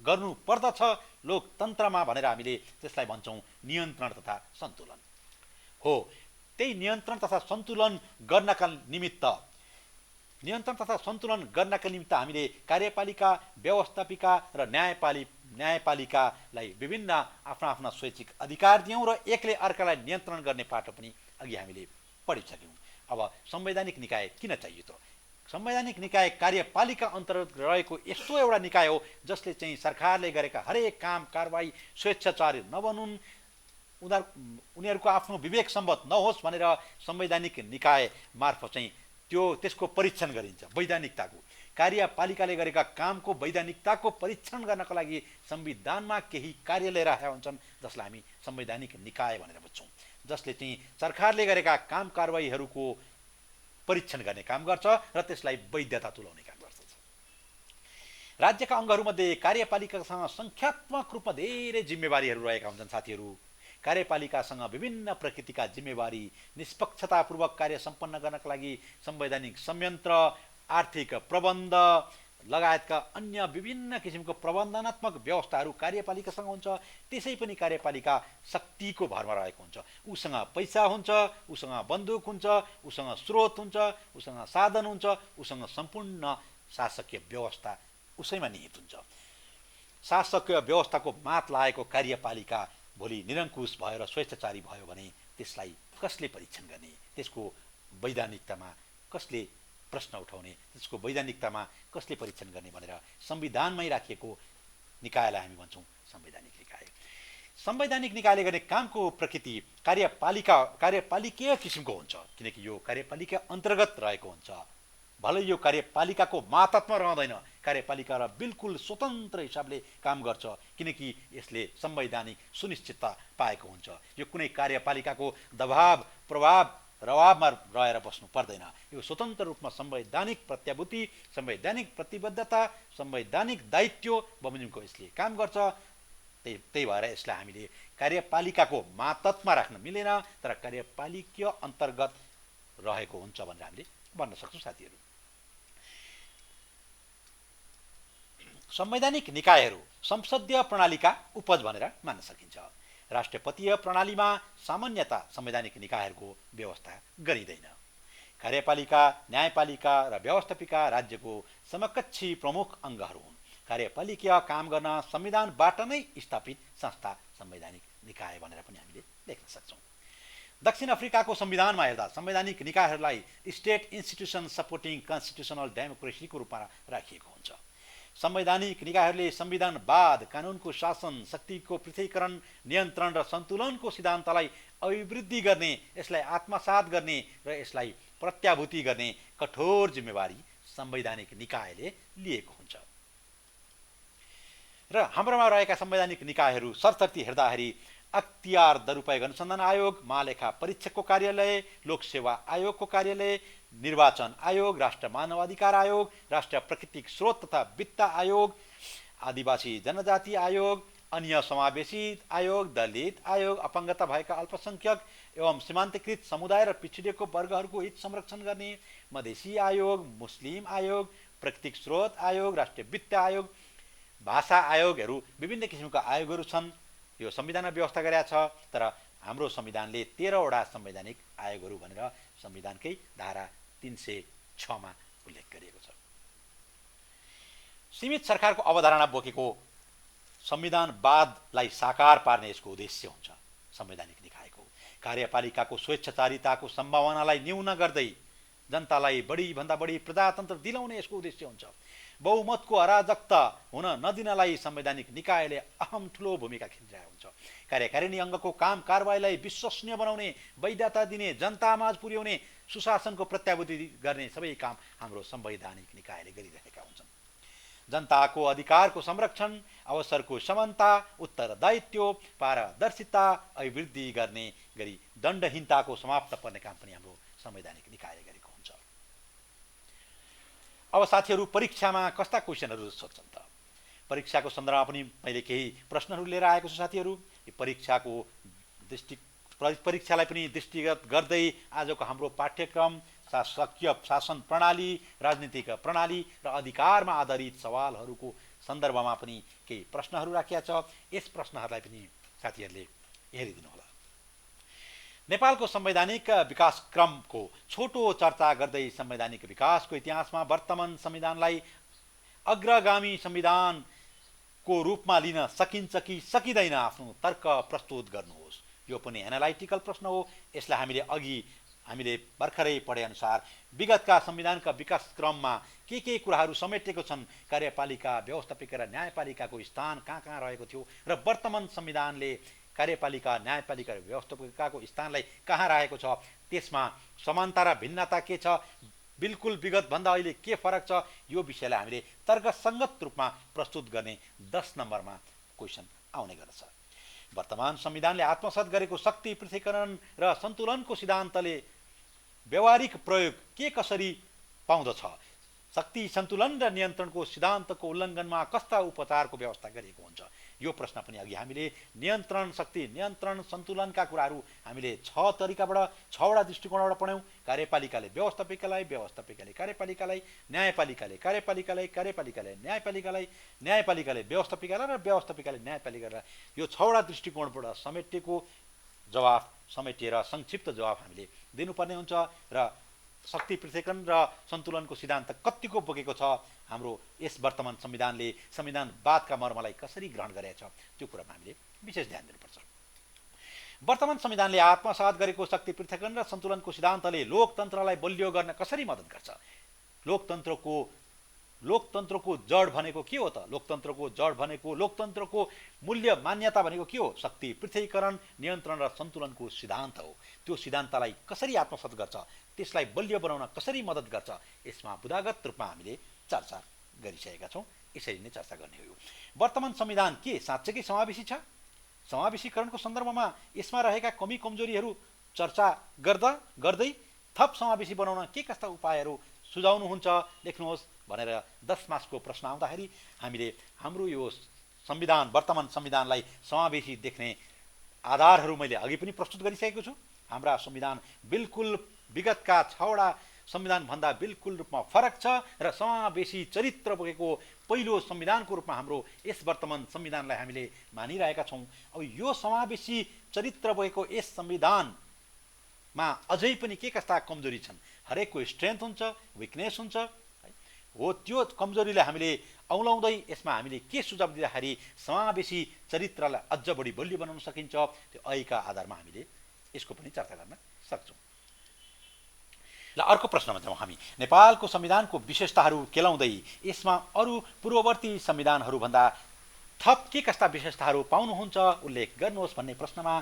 Speaker 1: गर्नु पर्दछ। लोकतन्त्रमा भनेर हामीले त्यसलाई भन्छौँ नियन्त्रण तथा सन्तुलन हो। त्यही नियन्त्रण तथा सन्तुलन गर्नका निमित्त हामीले कार्यपालिका, व्यवस्थापिका र न्यायपालिकालाई विभिन्न आफ्ना स्वैच्छिक अधिकार दियौँ र एकले अर्कालाई नियन्त्रण गर्ने पाटो पनि अघि हामीले पढिसक्यौँ। अब संवैधानिक निकाय किन चाहियो त? संवैधानिक निकाय कार्यपालिका अन्तर्गत रहेको यस्तो एउटा निकाय हो जसले चाहिँ सरकारले गरेका हरेक काम कारबाही स्वेच्छाचारी नबनुन्, उनीहरूको आफ्नो विवेक सम्बद्ध नहोस् भनेर संवैधानिक निकाय मार्फत चाहिँ त्यसको परीक्षण गरिन्छ। वैधानिकताको, कार्यपालिकाले गरेका कामको वैधानिकताको परीक्षण गर्नका लागि संविधानमा केही कार्यालय राखेका हुन्छन् जसलाई हामी संवैधानिक निकाय भनेर बुझ्छौँ, जसले चाहिँ सरकारले गरेका काम कारबाहीहरूको परीक्षण गर्ने काम गर्छ र त्यसलाई वैधता तुल्याउने काम गर्छ। राज्यका अङ्गहरूमध्ये कार्यपालिकासँग सङ्ख्यात्मक रूपमा धेरै जिम्मेवारीहरू रहेका हुन्छन् साथीहरू। कार्यपालिकासँग विभिन्न प्रकृतिका जिम्मेवारी, निष्पक्षतापूर्वक कार्य सम्पन्न गर्नका लागि संवैधानिक संयन्त्र, आर्थिक प्रबन्ध लगायतका अन्य विभिन्न किसिमको प्रबन्धनात्मक व्यवस्थाहरू कार्यपालिकासँग हुन्छ। त्यसै पनि कार्यपालिका शक्तिको भरमा रहेको हुन्छ। उसँग पैसा हुन्छ, उसँग बन्दुक हुन्छ, उसँग स्रोत हुन्छ, उसँग साधन हुन्छ, उसँग सम्पूर्ण शासकीय व्यवस्था उसैमा निहित हुन्छ। शासकीय व्यवस्थाको मात लागेको कार्यपालिका भोलि निरङ्कुश भएर स्वेच्छाचारी भयो भने त्यसलाई कसले परीक्षण गर्ने, त्यसको वैधानिकतामा कसले प्रश्न उठाउने, त्यसको वैधानिकतामा कसले परीक्षण गर्ने भनेर संविधानमै राखिएको निकायलाई हामी भन्छौँ संवैधानिक निकाय। संवैधानिक निकायले गर्ने कामको प्रकृति कार्यपालिकीय किसिमको हुन्छ, किनकि यो कार्यपालिका अन्तर्गत रहेको हुन्छ। भलै यो कार्यपालिकाको मातहतमा रहँदैन, कार्यपालिका र बिल्कुल स्वतन्त्र हिसाबले काम गर्छ, किनकि यसले संवैधानिक सुनिश्चितता पाएको हुन्छ। यो कुनै कार्यपालिकाको दबाव प्रभाव रवाबमा रहेर बस्नु पर्दैन। यो स्वतन्त्र रूपमा संवैधानिक प्रत्याभूति, संवैधानिक प्रतिबद्धता, संवैधानिक दायित्व बमोजिमको यसले काम गर्छ। त्यही भएर यसलाई हामीले कार्यपालिकाको मातहतमा राख्न मिलेन, तर कार्यपालिकीय अन्तर्गत रहेको हुन्छ भनेर हामीले भन्न सक्छौँ साथीहरू। संवैधानिक निकायहरू संसदीय प्रणालीका उपज भनेर मान्न सकिन्छ। राष्ट्रपतीय प्रणालीमा सामान्यतः संवैधानिक निकायहरूको व्यवस्था गरिँदैन। कार्यपालिका, न्यायपालिका र व्यवस्थापिका राज्यको समकक्षी प्रमुख अङ्गहरू हुन्। कार्यपालिकीय काम गर्न संविधानबाट नै स्थापित संस्था संवैधानिक निकाय भनेर पनि हामीले देख्न सक्छौँ। दक्षिण अफ्रिकाको संविधानमा हेर्दा संवैधानिक निकायहरूलाई स्टेट इन्स्टिट्युसन सपोर्टिङ कन्स्टिट्युसनल डेमोक्रेसीको रूपमा राखिएको हुन्छ। संवैधानिक निकायहरूले संविधानवाद, कानुनको शासन, शक्तिको पृथकीकरण, नियन्त्रण र सन्तुलनको सिद्धान्तलाई अभिवृद्धि गर्ने, यसलाई आत्मसात गर्ने र यसलाई प्रत्याभूति गर्ने कठोर जिम्मेवारी संवैधानिक निकायले लिएको हुन्छ। र हाम्रोमा रहेका संवैधानिक निकायहरू सरसर्ती हेर्दाखेरि अख्तियार दुरुपयोग अनुसन्धान आयोग, महालेखा परीक्षकको कार्यालय, लोकसेवा आयोगको कार्यालय, निर्वाचन आयोग, राष्ट्र मानवाधिकार आयोग, राष्ट्रिय प्राकृतिक स्रोत तथा वित्त आयोग, आदिवासी जनजाति आयोग, अन्य समावेशी आयोग, दलित आयोग, अपाङ्गता भएका अल्पसङ्ख्यक एवं सीमान्तकृत समुदाय र पिछडिएको वर्गहरूको हित संरक्षण गर्ने मधेसी आयोग, मुस्लिम आयोग, प्राकृतिक स्रोत आयोग, राष्ट्रिय वित्त आयोग, भाषा आयोगहरू विभिन्न किसिमका आयोगहरू छन्। यो संविधानमा व्यवस्था गरेका छ, तर हाम्रो संविधानले 13वटा संवैधानिक आयोगहरू भनेर संविधानकै धारा 306 मा उल्लेख गरिएको छ। सीमित सरकारको अवधारणा बोकेको संविधानवादलाई साकार पार्ने यसको उद्देश्य हुन्छ। संवैधानिक निकायको कार्यपालिकाको स्वेच्छाचारिताको सम्भावनालाई न्यून गर्दै जनतालाई बढीभन्दा बढी प्रजातन्त्र दिलाउने यसको उद्देश्य हुन्छ। बहुमतको अराजकता हुन नदिनलाई संवैधानिक निकायले अहम ठुलो भूमिका खेलिरहेको हुन्छ। कार्यकारिणी अङ्गको काम कारबाहीलाई विश्वसनीय बनाउने, वैधता दिने, जनतामाझ पुर्याउने, सुशासनको प्रत्याभूति गर्ने सबै काम हाम्रो संवैधानिक निकायले गरिरहेका हुन्छन्। जनताको अधिकारको संरक्षण, अवसरको समानता, उत्तरदायित्व, पारदर्शिता अभिवृद्धि गर्ने गरी दण्डहीनताको समाप्त पर्ने काम पनि हाम्रो संवैधानिक निकायले गरेको हुन्छ। अब साथीहरू, परीक्षामा कस्ता क्वेसनहरू सोध्छन् त? परीक्षाको सन्दर्भमा पनि मैले केही प्रश्नहरू लिएर आएको छु साथीहरू। यो परीक्षालाई पनि दृष्टिगत गर्दै आजको हाम्रो पाठ्यक्रम शासकीय शासन प्रणाली, राजनीतिक प्रणाली र अधिकारमा आधारित सवालहरूको सन्दर्भमा पनि केही प्रश्नहरू राखिया छ। यस प्रश्नहरूलाई पनि साथीहरूले हेरिदिनु होला। नेपालको संवैधानिक विकासक्रमको छोटो चर्चा गर्दै संवैधानिक विकासको इतिहासमा वर्तमान संविधानलाई अग्रगामी संविधानको रूपमा लिन सकिन्छ कि सकिँदैन, आफ्नो तर्क प्रस्तुत गर्नुहोस्। यो पनि एनालाइटिकल प्रश्न हो। यसलाई हामीले भर्खरै पढे अनुसार विगतका संविधानका विकासक्रममा के कुराहरू समेटेको छन्, कार्यपालिका, व्यवस्थापिका र न्यायपालिकाको स्थान कहाँ रहेको थियो र वर्तमान संविधानले कार्यपालिका, न्यायपालिका र व्यवस्थापिकाको स्थानलाई कहाँ राखेको छ, त्यसमा समानता र भिन्नता के छ, बिल्कुल विगतभन्दा अहिले के फरक छ, यो विषयलाई हामीले तर्कसङ्गत रूपमा प्रस्तुत गर्ने 10 नम्बरमा क्वेसन आउने गर्दछ। वर्तमान संविधानले आत्मसात गरेको शक्ति पृथकीकरण र सन्तुलनको सिद्धान्तले व्यावहारिक प्रयोग के कसरी पाउँदछ, शक्ति सन्तुलन र नियन्त्रणको सिद्धान्तको उल्लङ्घनमा कस्ता उपचारको व्यवस्था गरिएको हुन्छ, यो प्रश्न पनि अघि हामीले नियन्त्रण, शक्ति नियन्त्रण, सन्तुलनका कुराहरू हामीले 6 तरिकाबाट, 6वटा दृष्टिकोणबाट पढ्यौँ। कार्यपालिकाले व्यवस्थापिकालाई, व्यवस्थापिकाले कार्यपालिकालाई, न्यायपालिकाले कार्यपालिकालाई, कार्यपालिकाले न्यायपालिकालाई, न्यायपालिकाले व्यवस्थापिकालाई र व्यवस्थापिकाले न्यायपालिकालाई, यो 6वटा दृष्टिकोणबाट समेटिएको जवाफ, समेटिएर संक्षिप्त जवाफ हामीले दिनुपर्ने हुन्छ। र शक्ति पृथकीकरण र सन्तुलनको सिद्धान्त कतिको बोकेको छ, हाम्रो यस वर्तमान संविधानले संविधानवादका मर्मलाई कसरी ग्रहण गरेको छ, त्यो कुरामा हामीले विशेष ध्यान दिनुपर्छ। वर्तमान संविधानले आत्मसात गरेको शक्ति पृथकीकरण र सन्तुलनको सिद्धान्तले लोकतन्त्रलाई बलियो गर्न कसरी मद्दत गर्छ? लोकतन्त्रको जड भनेको के हो त? लोकतन्त्रको जड भनेको, लोकतन्त्रको मूल्य मान्यता भनेको के हो? शक्ति पृथकीकरण, नियन्त्रण र सन्तुलनको सिद्धान्त हो। त्यो सिद्धान्तलाई कसरी आत्मसात गर्छ, त्यसलाई बलियो बनाउन कसरी मद्दत गर्छ, यसमा बुदागत रूपमा हामीले चर्चा गरिसकेका छौँ। यसरी नै चर्चा गर्ने हो। वर्तमान संविधान के साँच्चै समावेशी छ? समावेशीकरणको सन्दर्भमा यसमा रहेका कमी कमजोरीहरू चर्चा गर्दै थप समावेशी बनाउन के कस्ता उपायहरू सुझाउनुहुन्छ, लेख्नुहोस् भनेर 10 मार्चको प्रश्न आउँदाखेरि हामीले हाम्रो यो संविधान, वर्तमान संविधानलाई समावेशी देख्ने आधारहरू मैले अघि पनि प्रस्तुत गरिसकेको छु। हाम्रा संविधान बिल्कुल विगतका 6वटा संविधानभन्दा बिल्कुल रूपमा फरक छ र समावेशी चरित्र बोकेको पहिलो संविधानको रूपमा हाम्रो यस वर्तमान संविधानलाई हामीले मानिरहेका छौँ। अब यो समावेशी चरित्र बोकेको यस संविधानमा अझै पनि के कस्ता कमजोरी छन्, हरेकको स्ट्रेन्थ हुन्छ, विकनेस हुन्छ हो। त्यो कमजोरीलाई हामीले औलाउँदै यसमा हामीले के सुझाव दिँदाखेरि समावेशी चरित्रलाई अझ बढी बलियो बनाउन सकिन्छ, त्यो ऐका आधारमा हामीले यसको पनि चर्चा गर्न सक्छौँ। ल अर्को प्रश्नमा जाउँ हामी। नेपालको संविधानको विशेषताहरू केलाउँदै यसमा अरू पूर्ववर्ती संविधानहरूभन्दा थप के कस्ता विशेषताहरू पाउनुहुन्छ, उल्लेख गर्नुहोस् भन्ने प्रश्नमा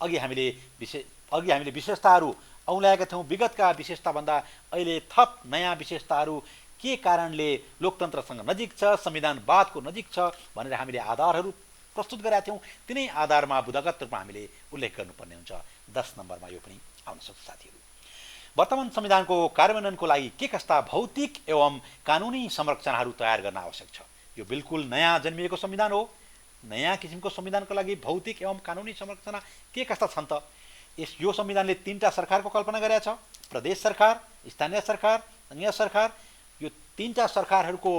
Speaker 1: अघि हामीले विशेषताहरू औल्याएका थियौँ। विगतका विशेषताभन्दा अहिले थप नयाँ विशेषताहरू के कारणले लोकतन्त्रसँग नजिक छ, संविधानवादको नजिक छ भनेर हामीले आधारहरू प्रस्तुत गरेका थियौँ। तिनै आधारमा बुदागत रूपमा हामीले उल्लेख गर्नुपर्ने हुन्छ। 10 नम्बरमा यो पनि आउन सक्छ साथीहरू। वर्तमान संविधानको कार्यान्वयनको लागि के कस्ता भौतिक एवं कानुनी संरचनाहरू तयार गर्न आवश्यक छ? यो बिल्कुल नयाँ जन्मिएको संविधान हो। नयाँ किसिमको संविधानको लागि भौतिक एवं कानुनी संरचना के कस्ता छन् त? यो संविधानले 3टा सरकारको कल्पना गरेको छ, प्रदेश सरकार, स्थानीय सरकार, संघीय सरकार। यो 3टा सरकारहरूको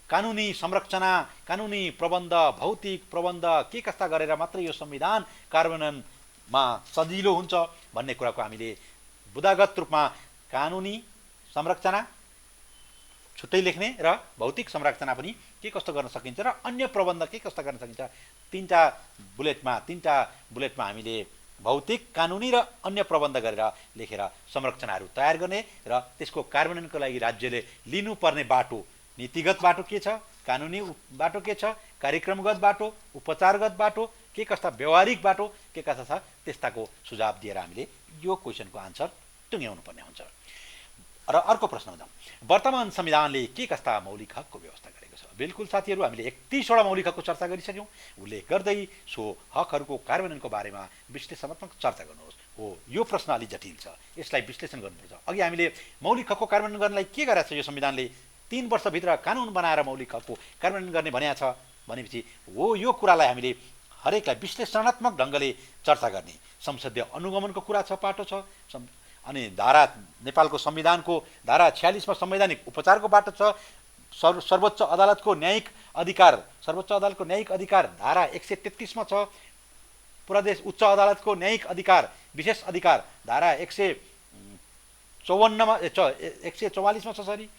Speaker 1: कानुनी संरचना, कानुनी प्रबन्ध, भौतिक प्रबन्ध के कस्ता गरेर मात्र यो संविधान कार्यान्वयनमा सजिलो हुन्छ भन्ने कुराको हामीले बुदागत रूपमा कानुनी संरचना, छुट्टै लेख्ने र भौतिक संरचना पनि के कस्तो गर्न सकिन्छ र अन्य प्रबन्ध के कस्ता गर्न सकिन्छ तीनटा बुलेटमा हामीले भौतिक कानुनी र अन्य प्रबन्ध गरेर लेखेर संरचनाहरू तयार गर्ने र त्यसको कार्यान्वयनको लागि राज्यले लिनुपर्ने बाटो नीतिगत बाटो के छ कानुनी बाटो के छ कार्यक्रमगत बाटो उपचारगत बाटो के कस्ता व्यवहारिक बाटो के कस्ता छ त्यस्ताको सुझाव दिएर हामीले यो क्वेसनको आन्सर टुङ्ग्याउनु पर्ने हुन्छ। र अर्को प्रश्नमा जाउँ, वर्तमान संविधानले के कस्ता मौलिक हकको व्यवस्था गरेको छ? बिल्कुल साथीहरू, हामीले 31वटा मौलिक हकको चर्चा गरिसक्यौँ। उल्लेख गर्दै सो हकहरूको कार्यान्वयनको बारेमा विश्लेषणात्मक चर्चा गर्नुहोस्। हो, यो प्रश्न अलि जटिल छ, यसलाई विश्लेषण गर्नुपर्छ। अघि हामीले मौलिक हकको कार्यान्वयन गर्नलाई के गरेको छ यो संविधानले? 3 वर्षभित्र कानुन बनाएर मौलिक हकको कार्यान्वयन गर्ने भनेको छ भनेपछि हो, यो कुरालाई हामीले हरेकलाई विश्लेषणात्मक ढङ्गले चर्चा गर्ने। संसदीय अनुगमनको कुरा छ, पाटो छ। अनि नेपालको संविधानको धारा 46 मा संवैधानिक उपचारको बाटो छ। सर्वोच्च अदालतको न्यायिक अधिकार धारा 133 मा छ। प्रदेश उच्च अदालतको न्यायिक अधिकार विशेष अधिकार धारा 144 मा छ। सरी,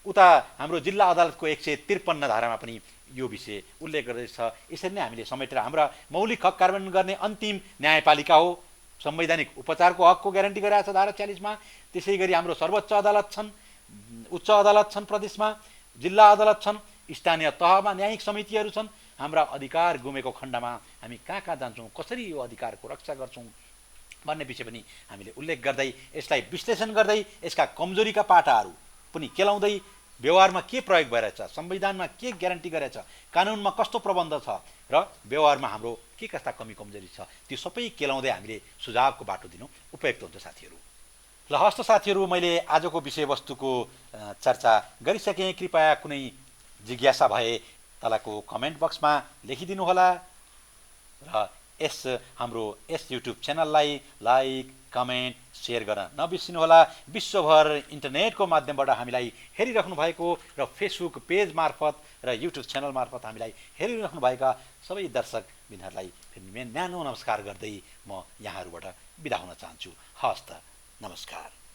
Speaker 1: उता हाम्रो जिल्ला अदालतको 153 धारामा पनि यो विषय उल्लेख गर्दैछ। यसरी नै हामीले समेटेर हाम्रा मौलिक हक कार्यान्वयन गर्ने अन्तिम न्यायपालिका हो। संवैधानिक उपचारको हकको ग्यारेन्टी गरेको छ धारा 46 मा। त्यसै गरी हाम्रो सर्वोच्च अदालत छन्, उच्च अदालत छन् प्रदेशमा, जिल्ला अदालत छन्, स्थानीय तहमा न्यायिक समितिहरू छन्। हाम्रा अधिकार गुमेको खण्डमा हामी कहाँ जान्छौँ, कसरी यो अधिकारको रक्षा गर्छौँ भन्ने विषय पनि हामीले उल्लेख गर्दै यसलाई विश्लेषण गर्दै यसका कमजोरीका पाटाहरू पनि केलाउँदै व्यवहारमा के प्रयोग भइरहेछ, संविधानमा के ग्यारेन्टी गरेछ, कानुनमा कस्तो प्रबन्ध छ र व्यवहारमा हाम्रो के कस्ता कमी कमजोरी छ, त्यो सबै केलाउँदै हामीले सुझावको बाटो दिनु उपयुक्त हुन्छ साथीहरू। ल हस्त साथीहरू, मैले आजको विषयवस्तुको चर्चा गरिसकेँ। कृपया कुनै जिज्ञासा भए तलको कमेन्ट बक्समा लेखिदिनु होला र हाम्रो युट्युब च्यानललाई लाइक कमेन्ट सेयर गर्न नबिर्सिनुहोला। विश्वभर इन्टरनेटको माध्यमबाट हामीलाई हेरिराख्नु भएको र फेसबुक पेज मार्फत र युट्युब च्यानल मार्फत हामीलाई हेरिराख्नु भएका सबै दर्शक बिनहरूलाई फेरि न्यानो नमस्कार गर्दै म यहाँहरूबाट बिदा हुन चाहन्छु। हस्त नमस्कार।